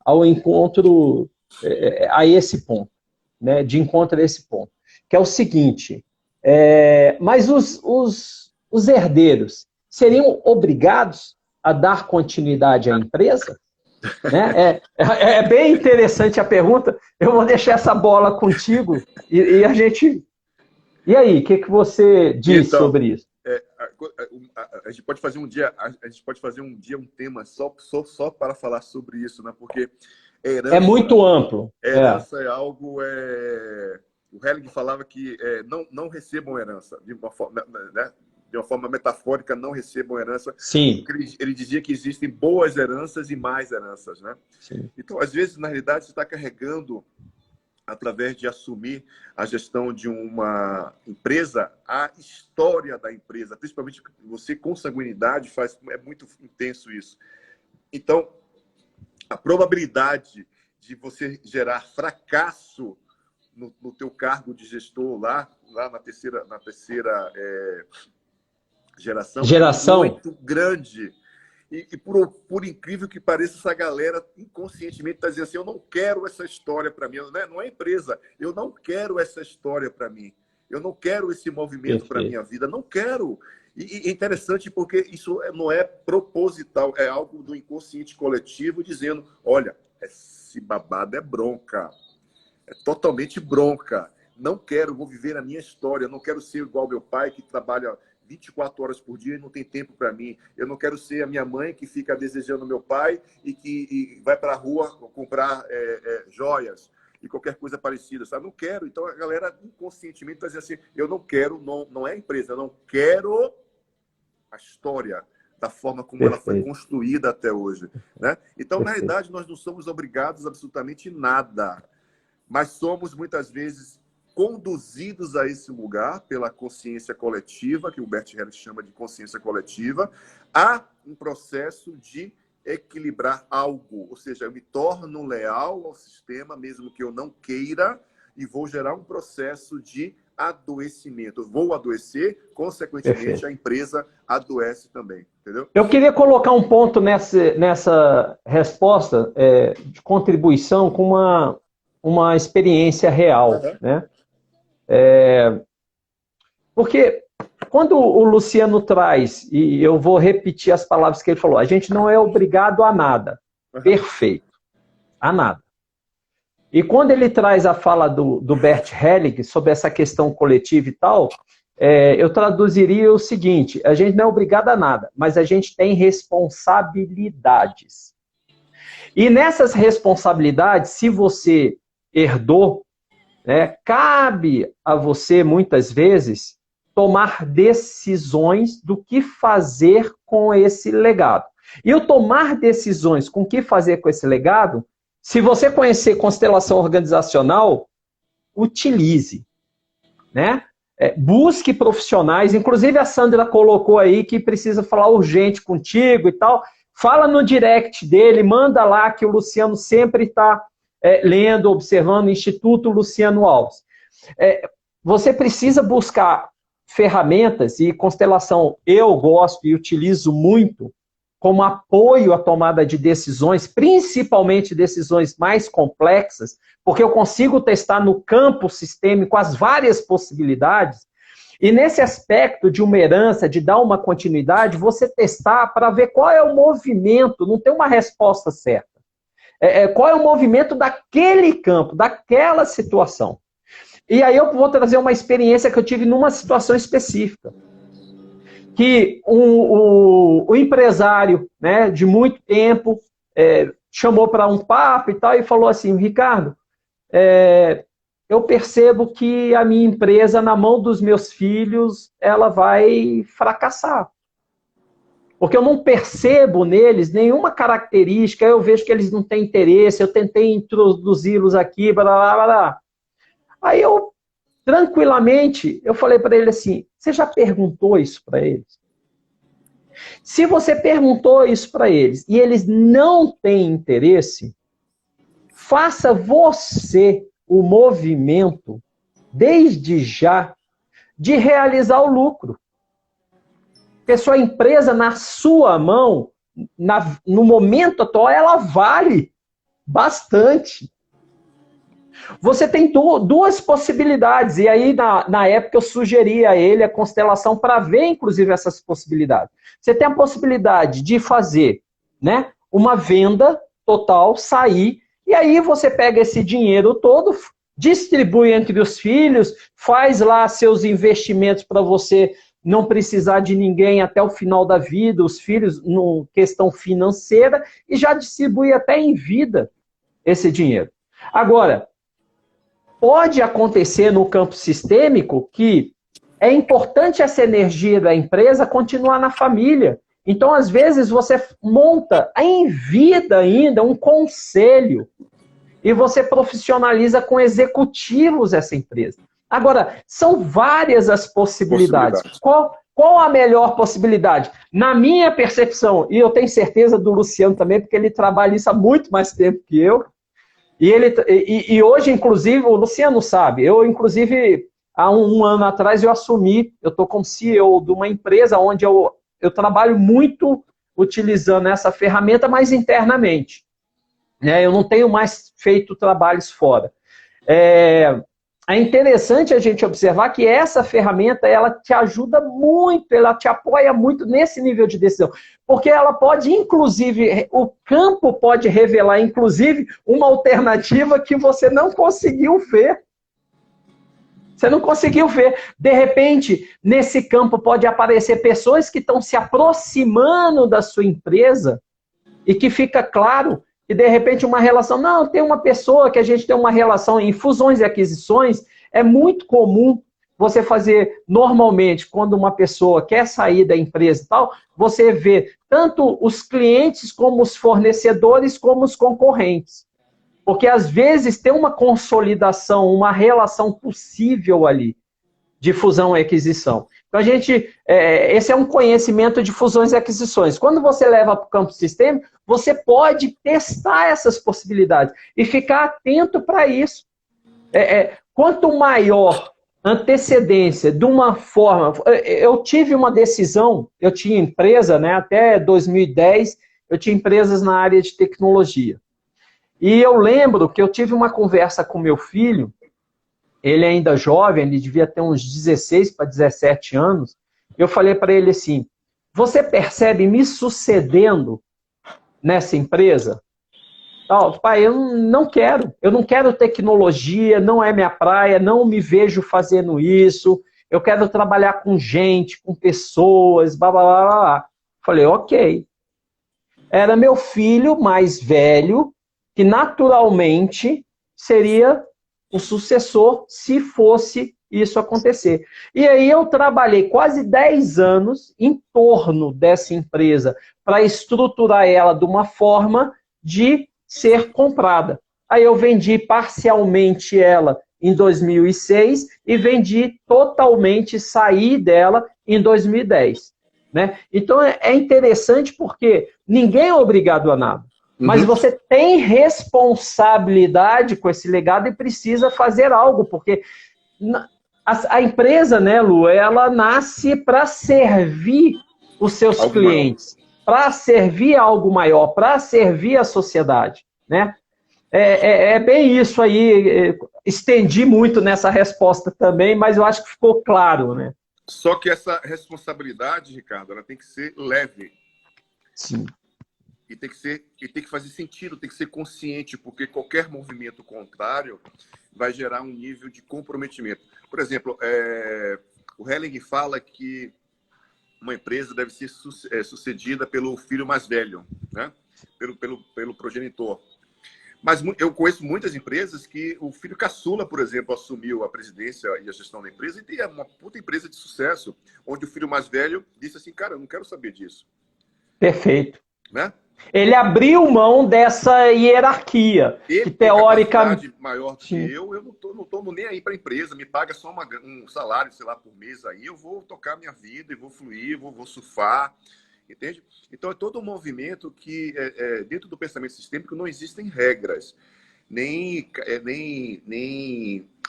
ao encontro a esse ponto, né, de encontro a esse ponto, que é o seguinte, mas os herdeiros seriam obrigados a dar continuidade à empresa? Né? É bem interessante a pergunta. Eu vou deixar essa bola contigo e a gente... E aí, o que você diz então, sobre isso? A gente pode fazer um dia um tema só para falar sobre isso, né? Porque herança, é muito amplo. Herança é algo... O Helling falava que não recebam herança, de uma forma, né? De uma forma metafórica, não recebam herança. Sim. Ele dizia que existem boas heranças e mais heranças, né? Sim. Então, às vezes, na realidade, você está carregando, através de assumir a gestão de uma empresa, a história da empresa, principalmente você com sanguinidade, é muito intenso isso. Então, a probabilidade de você gerar fracasso no teu cargo de gestor lá na terceira geração é muito grande. E por incrível que pareça, essa galera inconscientemente está dizendo assim, eu não quero essa história para mim. Não é empresa. Eu não quero essa história para mim. Eu não quero esse movimento para minha vida. Não quero. E é interessante porque isso não é proposital. É algo do inconsciente coletivo dizendo, olha, esse babado é bronca. É totalmente bronca. Não quero, vou viver a minha história. Não quero ser igual meu pai que trabalha 24 horas por dia e não tem tempo para mim. Eu não quero ser a minha mãe que fica desejando meu pai e que vai para a rua comprar joias e qualquer coisa parecida, sabe? Não quero. Então a galera inconscientemente está dizendo assim, eu não quero, não é empresa, eu não quero a história da forma como ela foi construída até hoje, né? Então, na realidade, nós não somos obrigados a absolutamente nada, mas somos muitas vezes conduzidos a esse lugar pela consciência coletiva, que o Bert Hellinger chama de consciência coletiva, a um processo de equilibrar algo. Ou seja, eu me torno leal ao sistema, mesmo que eu não queira, e vou gerar um processo de adoecimento. Eu vou adoecer, consequentemente, a empresa adoece também. Entendeu? Eu queria colocar um ponto nessa resposta de contribuição com uma experiência real, né? Porque quando o Luciano traz, e eu vou repetir as palavras que ele falou, a gente não é obrigado a nada. Perfeito. A nada. E quando ele traz a fala do Bert Hellinger sobre essa questão coletiva e tal, eu traduziria o seguinte, a gente não é obrigado a nada, mas a gente tem responsabilidades. E nessas responsabilidades, se você herdou, cabe a você, muitas vezes, tomar decisões do que fazer com esse legado. E o tomar decisões com o que fazer com esse legado, se você conhecer constelação organizacional, utilize, né? Busque profissionais, inclusive a Sandra colocou aí que precisa falar urgente contigo e tal, fala no direct dele, manda lá que o Luciano sempre está lendo, observando, Instituto Luciano Alves. Você precisa buscar ferramentas, e constelação eu gosto e utilizo muito, como apoio à tomada de decisões, principalmente decisões mais complexas, porque eu consigo testar no campo sistêmico as várias possibilidades, e nesse aspecto de uma herança, de dar uma continuidade, você testar para ver qual é o movimento, não tem uma resposta certa. Qual é o movimento daquele campo, daquela situação. E aí eu vou trazer uma experiência que eu tive numa situação específica. Que o empresário, né, de muito tempo chamou para um papo e tal e falou assim, Ricardo, eu percebo que a minha empresa, na mão dos meus filhos, ela vai fracassar. Porque eu não percebo neles nenhuma característica, eu vejo que eles não têm interesse, eu tentei introduzi-los aqui, blá, blá, blá. Aí eu, tranquilamente, eu falei para ele assim, você já perguntou isso para eles? Se você perguntou isso para eles e eles não têm interesse, faça você o movimento, desde já, de realizar o lucro. Porque sua empresa, na sua mão, no momento atual, ela vale bastante. Você tem duas possibilidades, e aí na época eu sugeri a ele a constelação para ver, inclusive, essas possibilidades. Você tem a possibilidade de fazer, né, uma venda total, sair, e aí você pega esse dinheiro todo, distribui entre os filhos, faz lá seus investimentos para você não precisar de ninguém até o final da vida, os filhos, no questão financeira, e já distribui até em vida esse dinheiro. Agora, pode acontecer no campo sistêmico que é importante essa energia da empresa continuar na família. Então, às vezes, você monta em vida ainda um conselho e você profissionaliza com executivos essa empresa. Agora, são várias as possibilidades. Qual a melhor possibilidade? Na minha percepção, e eu tenho certeza do Luciano também, porque ele trabalha isso há muito mais tempo que eu, e hoje, inclusive, o Luciano sabe, eu, inclusive, há um ano atrás, eu estou como CEO de uma empresa onde eu trabalho muito utilizando essa ferramenta, mas internamente. Né? Eu não tenho mais feito trabalhos fora. É interessante a gente observar que essa ferramenta, ela te ajuda muito, ela te apoia muito nesse nível de decisão. Porque ela pode, inclusive, o campo pode revelar, inclusive, uma alternativa que você não conseguiu ver. Você não conseguiu ver. De repente, nesse campo pode aparecer pessoas que estão se aproximando da sua empresa e que fica claro que, de repente, uma relação... Não, tem uma pessoa que a gente tem uma relação em fusões e aquisições. É muito comum você fazer, normalmente, quando uma pessoa quer sair da empresa e tal, você vê tanto os clientes como os fornecedores, como os concorrentes. Porque, às vezes, tem uma consolidação, uma relação possível ali de fusão e aquisição. Então, esse é um conhecimento de fusões e aquisições. Quando você leva para o campo sistêmico, você pode testar essas possibilidades e ficar atento para isso. Quanto maior antecedência de uma forma... Eu tive uma decisão, eu tinha empresa, né, até 2010, eu tinha empresas na área de tecnologia. E eu lembro que eu tive uma conversa com meu filho, ele ainda jovem, ele devia ter uns 16 para 17 anos, eu falei para ele assim, você percebe me sucedendo nessa empresa? Pai, eu não quero tecnologia, não é minha praia, não me vejo fazendo isso, eu quero trabalhar com gente, com pessoas, blá, blá, blá, blá. Falei, ok. Era meu filho mais velho, que naturalmente seria o sucessor se fosse isso acontecer. E aí eu trabalhei quase 10 anos em torno dessa empresa para estruturar ela de uma forma de ser comprada. Aí eu vendi parcialmente ela em 2006 e vendi totalmente, saí dela em 2010. Né? Então é interessante porque ninguém é obrigado a nada. Mas você tem responsabilidade com esse legado e precisa fazer algo, porque a empresa, né, Lu, ela nasce para servir os seus algo clientes, para servir algo maior, para servir a sociedade, né? É bem isso aí. Estendi muito nessa resposta também, mas eu acho que ficou claro, né? Só que essa responsabilidade, Ricardo, ela tem que ser leve. Sim. E tem que fazer sentido, tem que ser consciente, porque qualquer movimento contrário vai gerar um nível de comprometimento. Por exemplo, o Helling fala que uma empresa deve ser sucedida pelo filho mais velho, né? pelo progenitor. Mas eu conheço muitas empresas que o filho caçula, por exemplo, assumiu a presidência e a gestão da empresa e tem uma puta empresa de sucesso, onde o filho mais velho disse assim, cara, eu não quero saber disso. Perfeito. Né? Ele abriu mão dessa hierarquia, que teoricamente maior do que eu não tomo nem aí para a empresa, me paga só um salário, sei lá, por mês aí, eu vou tocar minha vida e vou fluir, vou surfar, entende? Então é todo um movimento que dentro do pensamento sistêmico não existem regras, nem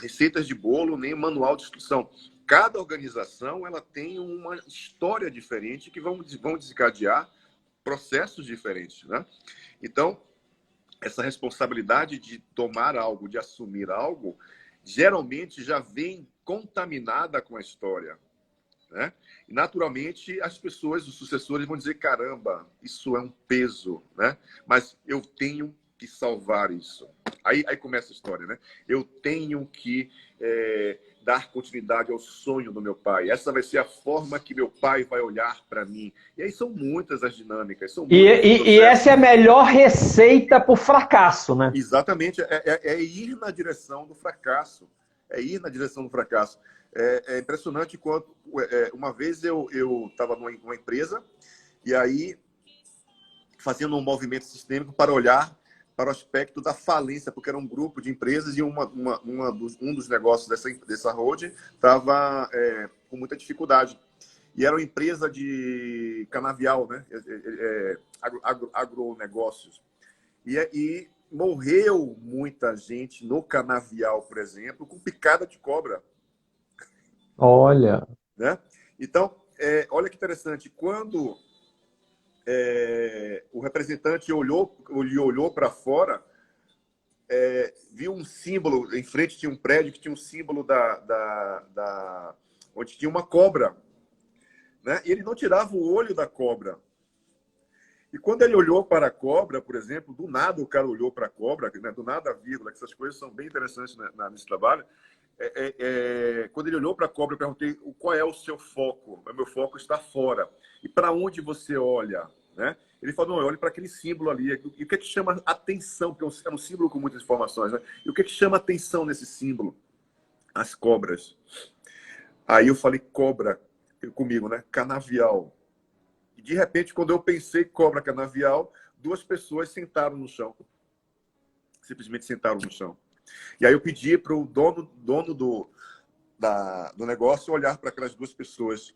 receitas de bolo, nem manual de instrução. Cada organização ela tem uma história diferente que vão desencadear processos diferentes, né? Então, essa responsabilidade de tomar algo, de assumir algo, geralmente já vem contaminada com a história, né? E, naturalmente, as pessoas, os sucessores vão dizer, caramba, isso é um peso, né? Mas eu tenho que salvar isso. Aí começa a história, né? Eu tenho que dar continuidade ao sonho do meu pai. Essa vai ser a forma que meu pai vai olhar para mim. E aí são muitas as dinâmicas, são muitos os E essa é a processos. melhor receita para o fracasso, né? Exatamente, é ir na direção do fracasso. É ir na direção do fracasso. É impressionante quanto... uma vez eu estava numa empresa e aí fazendo um movimento sistêmico para olhar para o aspecto da falência, porque era um grupo de empresas e um dos negócios dessa holding estava com muita dificuldade. E era uma empresa de canavial, né? Agronegócios. E morreu muita gente no canavial, por exemplo, com picada de cobra. Olha. Né? Então, olha que interessante. Quando o representante olhou para fora, viu um símbolo, em frente tinha um prédio que tinha um símbolo onde tinha uma cobra. Né? E ele não tirava o olho da cobra. E quando ele olhou para a cobra, por exemplo, do nada o cara olhou para a cobra, né? Do nada a vírgula, que essas coisas são bem interessantes nesse trabalho. Quando ele olhou para a cobra, eu perguntei qual é o seu foco. O meu foco está fora. E para onde você olha? Né? Ele falou, não, eu olho para aquele símbolo ali. E o que chama atenção? Porque é um símbolo com muitas informações. Né? E o que chama atenção nesse símbolo? As cobras. Aí eu falei, cobra, comigo, né? Canavial. E de repente, quando eu pensei cobra canavial, duas pessoas sentaram no chão. Simplesmente sentaram no chão. E aí eu pedi para o dono do negócio olhar para aquelas duas pessoas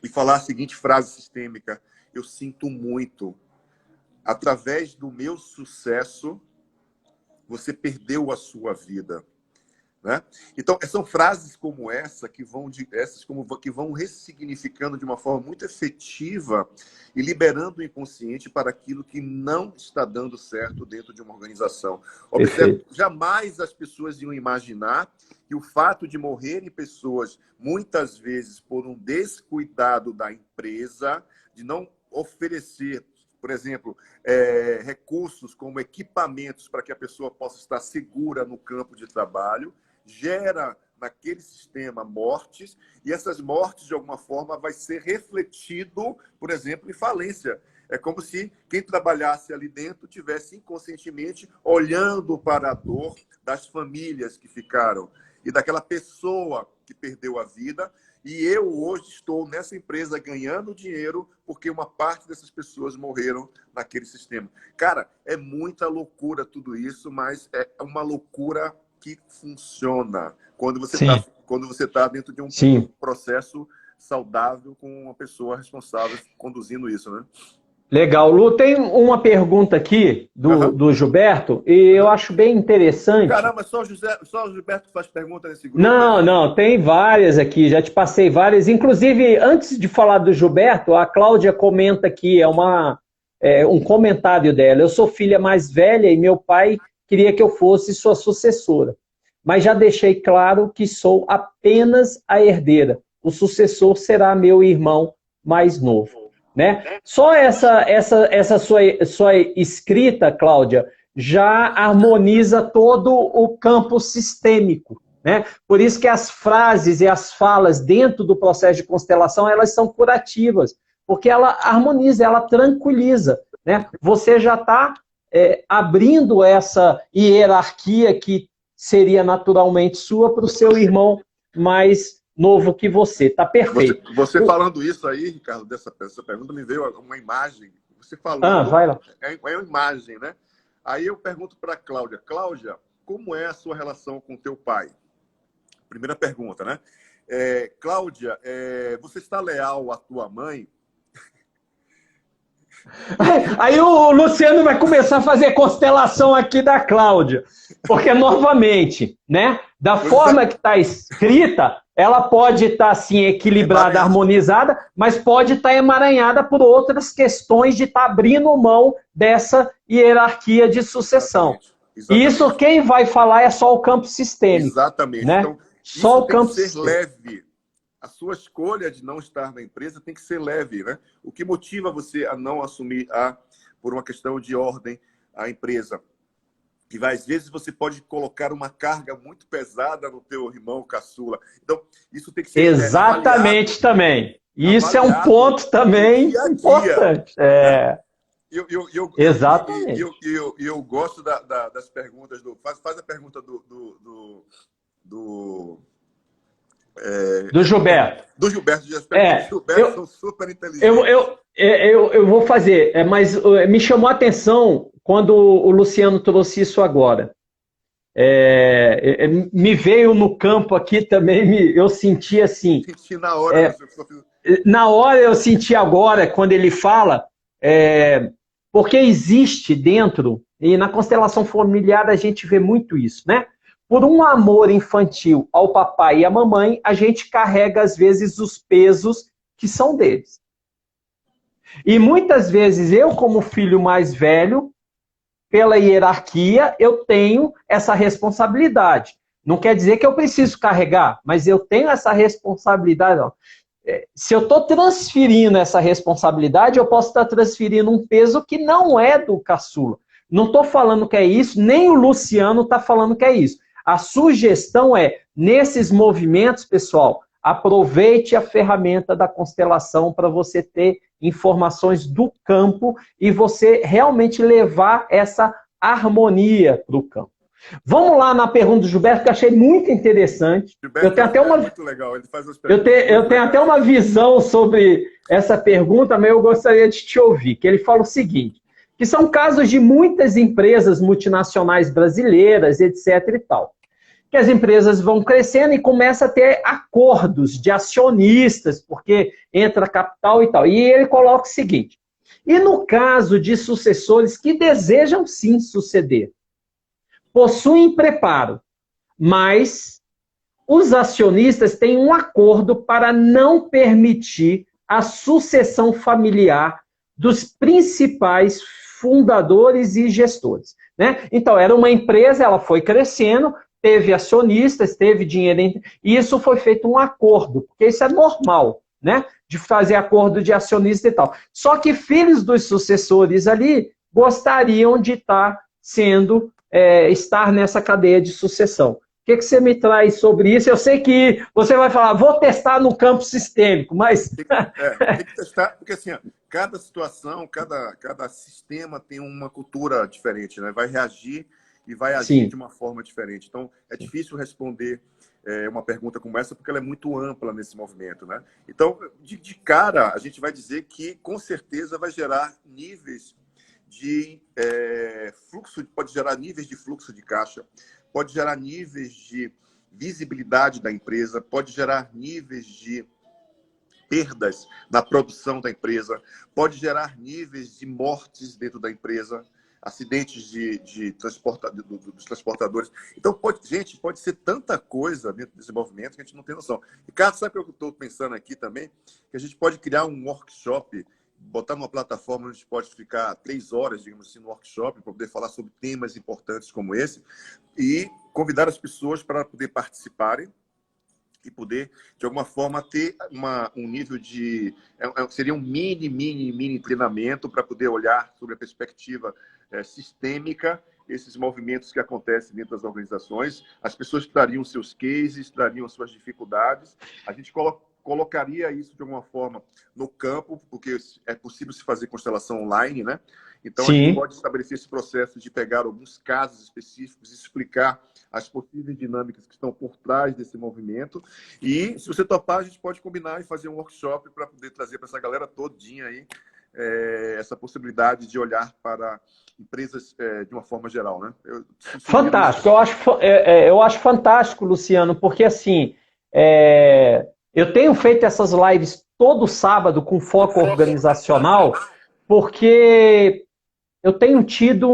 e falar a seguinte frase sistêmica: eu sinto muito. Através do meu sucesso, você perdeu a sua vida. Né? Então, são frases como essa que vão ressignificando de uma forma muito efetiva e liberando o inconsciente para aquilo que não está dando certo dentro de uma organização. Observe, jamais as pessoas iam imaginar que o fato de morrerem pessoas, muitas vezes por um descuidado da empresa, de não oferecer, por exemplo, recursos como equipamentos para que a pessoa possa estar segura no campo de trabalho, gera naquele sistema mortes, e essas mortes, de alguma forma, vai ser refletido, por exemplo, em falência. É como se quem trabalhasse ali dentro tivesse inconscientemente olhando para a dor das famílias que ficaram e daquela pessoa que perdeu a vida. E eu hoje estou nessa empresa ganhando dinheiro porque uma parte dessas pessoas morreram naquele sistema. Cara, é muita loucura tudo isso, mas é uma loucura que funciona quando você tá dentro de um processo saudável com uma pessoa responsável conduzindo isso, né? Legal. Lu, tem uma pergunta aqui do Gilberto e eu acho bem interessante. Caramba, só o Gilberto faz pergunta nesse grupo? Não, tem várias aqui, já te passei várias. Inclusive, antes de falar do Gilberto, a Cláudia comenta aqui, um comentário dela. Eu sou filha mais velha e meu pai queria que eu fosse sua sucessora. Mas já deixei claro que sou apenas a herdeira. O sucessor será meu irmão mais novo. Né? Só essa sua escrita, Cláudia, já harmoniza todo o campo sistêmico. Né? Por isso que as frases e as falas dentro do processo de constelação, elas são curativas, porque ela harmoniza, ela tranquiliza. Né? Você já está abrindo essa hierarquia que seria naturalmente sua para o seu irmão mais novo que você. Tá perfeito. Você falando isso aí, Ricardo, dessa pergunta, me veio uma imagem. Você falando, vai lá. É uma imagem, né? Aí eu pergunto para a Cláudia. Cláudia, como é a sua relação com teu pai? Primeira pergunta, né? Cláudia, você está leal à tua mãe? Aí o Luciano vai começar a fazer constelação aqui da Cláudia. Porque, novamente, né, da forma que está escrita, ela pode estar, assim, equilibrada, harmonizada, mas pode estar emaranhada por outras questões de estar abrindo mão dessa hierarquia de sucessão. Exatamente. Isso quem vai falar é só o campo sistêmico. Exatamente. Né? Então, só isso o campo tem que ser sistêmico. leve. A sua escolha de não estar na empresa tem que ser leve, né? O que motiva você a não assumir por uma questão de ordem, a empresa? Que às vezes você pode colocar uma carga muito pesada no teu irmão caçula. Então, isso tem que ser exatamente avaliado, também. Isso é um ponto também dia importante. Exatamente. Eu gosto das perguntas faz a pergunta do Gilberto. Do Gilberto. Gilberto são super inteligentes. Eu vou fazer, mas me chamou a atenção quando o Luciano trouxe isso agora. Me veio no campo aqui também, eu senti assim... Senti na hora. Na hora eu senti agora, quando ele fala, porque existe dentro, e na constelação familiar a gente vê muito isso, né? Por um amor infantil ao papai e à mamãe, a gente carrega, às vezes, os pesos que são deles. E muitas vezes eu, como filho mais velho, pela hierarquia, eu tenho essa responsabilidade. Não quer dizer que eu preciso carregar, mas eu tenho essa responsabilidade. Ó. Se eu estou transferindo essa responsabilidade, eu posso estar transferindo um peso que não é do caçula. Não estou falando que é isso, nem o Luciano está falando que é isso. A sugestão é, nesses movimentos, pessoal, aproveite a ferramenta da constelação para você ter informações do campo e você realmente levar essa harmonia para o campo. Vamos lá na pergunta do Gilberto, que eu achei muito interessante. Gilberto, eu tenho até uma, muito legal. Ele faz as eu tenho até uma visão sobre essa pergunta, mas eu gostaria de te ouvir, que ele fala o seguinte, que são casos de muitas empresas multinacionais brasileiras, etc. e tal. Que as empresas vão crescendo e começa a ter acordos de acionistas, porque entra capital e tal. E ele coloca o seguinte, e no caso de sucessores que desejam sim suceder, possuem preparo, mas os acionistas têm um acordo para não permitir a sucessão familiar dos principais fundadores e gestores. Né? Então, era uma empresa, ela foi crescendo, teve acionistas, teve dinheiro, e isso foi feito um acordo, porque isso é normal, né? De fazer acordo de acionista e tal. Só que filhos dos sucessores ali gostariam de estar nessa cadeia de sucessão. O que você me traz sobre isso? Eu sei que você vai falar, vou testar no campo sistêmico, mas... Tem que testar, porque assim, cada situação, cada sistema tem uma cultura diferente, né? Vai reagir e vai agir de uma forma diferente. Então, é difícil responder uma pergunta como essa, porque ela é muito ampla nesse movimento, né? Então, de cara, a gente vai dizer que, com certeza, vai gerar níveis de fluxo, pode gerar níveis de fluxo de caixa, pode gerar níveis de visibilidade da empresa, pode gerar níveis de perdas na produção da empresa, pode gerar níveis de mortes dentro da empresa, acidentes dos transportadores. Então, pode ser tanta coisa dentro desse movimento que a gente não tem noção. Ricardo, sabe o que eu estou pensando aqui também? Que a gente pode criar um workshop, botar numa plataforma onde a gente pode ficar 3 horas, digamos assim, no workshop, para poder falar sobre temas importantes como esse, e convidar as pessoas para poder participarem e poder, de alguma forma, ter um nível de... seria um mini treinamento para poder olhar sobre a perspectiva sistêmica, esses movimentos que acontecem dentro das organizações. As pessoas trariam seus cases, trariam suas dificuldades. A gente colocaria isso, de alguma forma, no campo, porque é possível se fazer constelação online, né? Então, a gente pode estabelecer esse processo de pegar alguns casos específicos e explicar as possíveis dinâmicas que estão por trás desse movimento. E, se você topar, a gente pode combinar e fazer um workshop para poder trazer para essa galera todinha aí essa possibilidade de olhar para empresas de uma forma geral, né? Fantástico. Eu acho fantástico, Luciano, porque, assim, eu tenho feito essas lives todo sábado com foco organizacional, porque eu tenho tido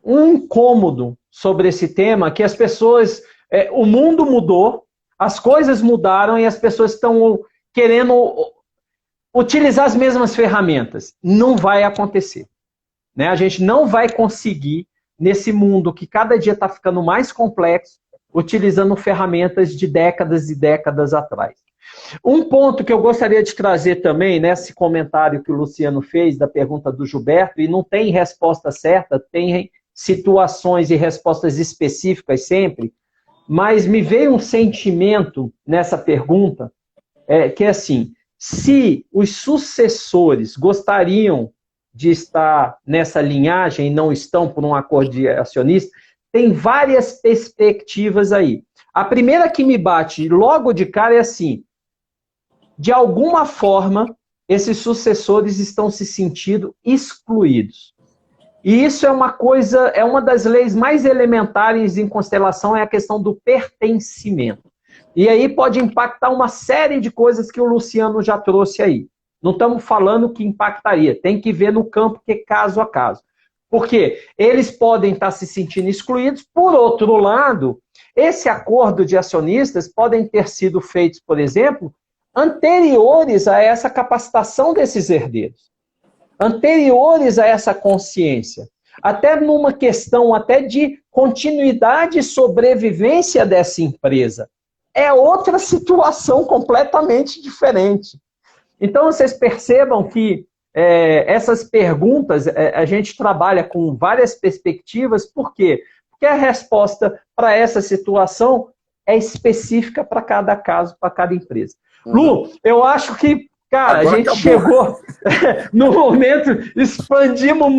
um incômodo sobre esse tema, que as pessoas, o mundo mudou, as coisas mudaram e as pessoas estão querendo utilizar as mesmas ferramentas. Não vai acontecer, né? A gente não vai conseguir, nesse mundo que cada dia está ficando mais complexo, utilizando ferramentas de décadas e décadas atrás. Um ponto que eu gostaria de trazer também, nesse comentário que o Luciano fez, da pergunta do Gilberto, e não tem resposta certa, tem situações e respostas específicas sempre, mas me veio um sentimento nessa pergunta, que é assim, se os sucessores gostariam de estar nessa linhagem e não estão por um acordo de acionista, tem várias perspectivas aí. A primeira que me bate logo de cara é assim, de alguma forma, esses sucessores estão se sentindo excluídos. E isso é uma coisa, é uma das leis mais elementares em constelação, é a questão do pertencimento. E aí pode impactar uma série de coisas que o Luciano já trouxe aí. Não estamos falando que impactaria, tem que ver no campo, que é caso a caso. Porque eles podem estar se sentindo excluídos. Por outro lado, esse acordo de acionistas podem ter sido feitos, por exemplo, anteriores a essa capacitação desses herdeiros, anteriores a essa consciência, até numa questão até de continuidade e sobrevivência dessa empresa. É outra situação completamente diferente. Então, vocês percebam que essas perguntas, a gente trabalha com várias perspectivas, por quê? Porque a resposta para essa situação é específica para cada caso, para cada empresa. Lu, eu acho que, cara, agora a gente chegou no momento, expandimos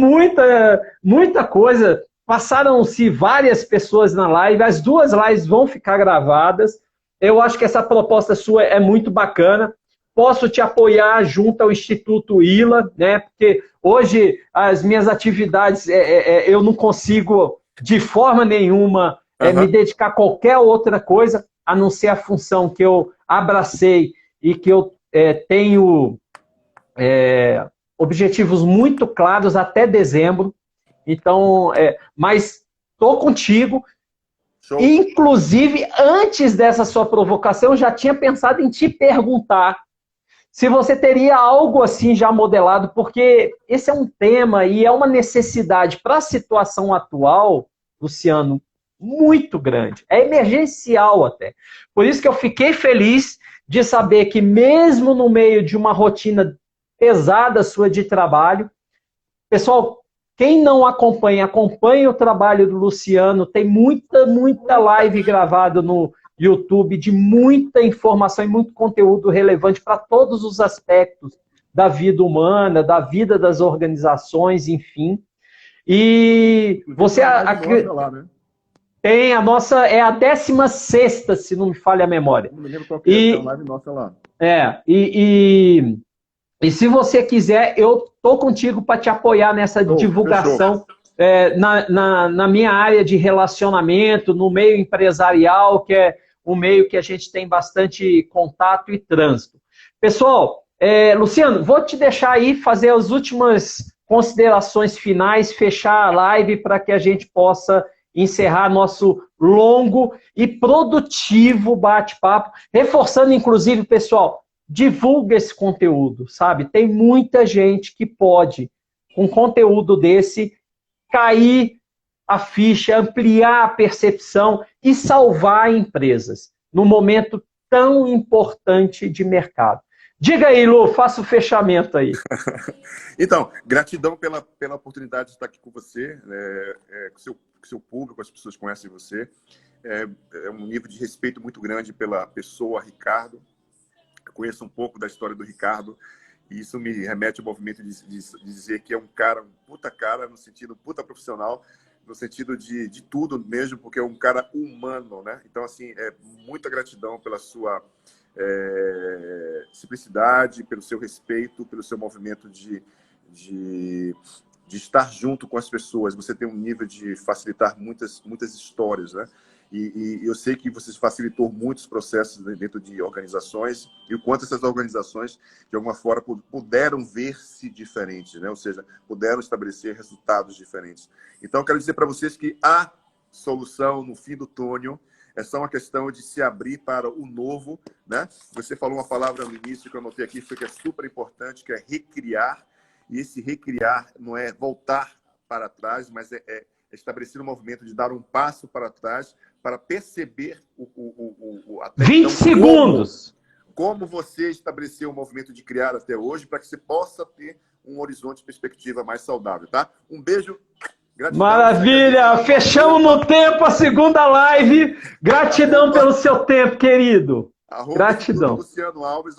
muita coisa, passaram-se várias pessoas na live, as 2 lives vão ficar gravadas. Eu acho que essa proposta sua é muito bacana. Posso te apoiar junto ao Instituto ILA, né? Porque hoje as minhas atividades eu não consigo de forma nenhuma me dedicar a qualquer outra coisa, a não ser a função que eu abracei e que eu tenho objetivos muito claros até dezembro. Então, mas estou contigo. Show. Inclusive, antes dessa sua provocação, eu já tinha pensado em te perguntar se você teria algo assim já modelado, porque esse é um tema e é uma necessidade para a situação atual, Luciano, muito grande. É emergencial até. Por isso que eu fiquei feliz de saber que mesmo no meio de uma rotina pesada sua de trabalho, pessoal, quem não acompanha, acompanhe o trabalho do Luciano, tem muita live gravada no YouTube de muita informação e muito conteúdo relevante para todos os aspectos da vida humana, da vida das organizações, enfim. E você... Lá, né? Tem a nossa, é a 16ª, se não me falha a memória. Não me lembro qual que é a live nossa lá. E se você quiser, eu tô contigo para te apoiar nessa divulgação na minha área de relacionamento, no meio empresarial, que é um meio que a gente tem bastante contato e trânsito. Pessoal, Luciano, vou te deixar aí fazer as últimas considerações finais, fechar a live para que a gente possa encerrar nosso longo e produtivo bate-papo, reforçando, inclusive, pessoal, divulga esse conteúdo, sabe? Tem muita gente que pode, com conteúdo desse, cair a ficha, ampliar a percepção e salvar empresas num momento tão importante de mercado. Diga aí, Lu, faça o fechamento aí. Então, gratidão pela oportunidade de estar aqui com você, com seu público, as pessoas conhecem você. É um nível de respeito muito grande pela pessoa, Ricardo. Eu conheço um pouco da história do Ricardo e isso me remete ao movimento de dizer que é um cara, um puta cara, no sentido puta profissional, no sentido de tudo mesmo, porque é um cara humano, né? Então, assim, muita gratidão pela sua simplicidade, pelo seu respeito, pelo seu movimento de estar junto com as pessoas. Você tem um nível de facilitar muitas histórias, né? E eu sei que você facilitou muitos processos dentro de organizações e o quanto essas organizações, de alguma forma, puderam ver-se diferentes, né? Ou seja, puderam estabelecer resultados diferentes. Então, eu quero dizer para vocês que a solução no fim do túnel é só uma questão de se abrir para o novo, né? Você falou uma palavra no início que eu anotei aqui, que é super importante, que é recriar. E esse recriar não é voltar para trás, mas é estabelecer um movimento de dar um passo para trás para perceber até 20 então, segundos! Como você estabeleceu o movimento de criar até hoje, para que você possa ter um horizonte de perspectiva mais saudável, tá? Um beijo. Gratidão. Maravilha! Fechamos no tempo a segunda live. Gratidão pelo seu tempo, querido. Gratidão. Luciano Alves,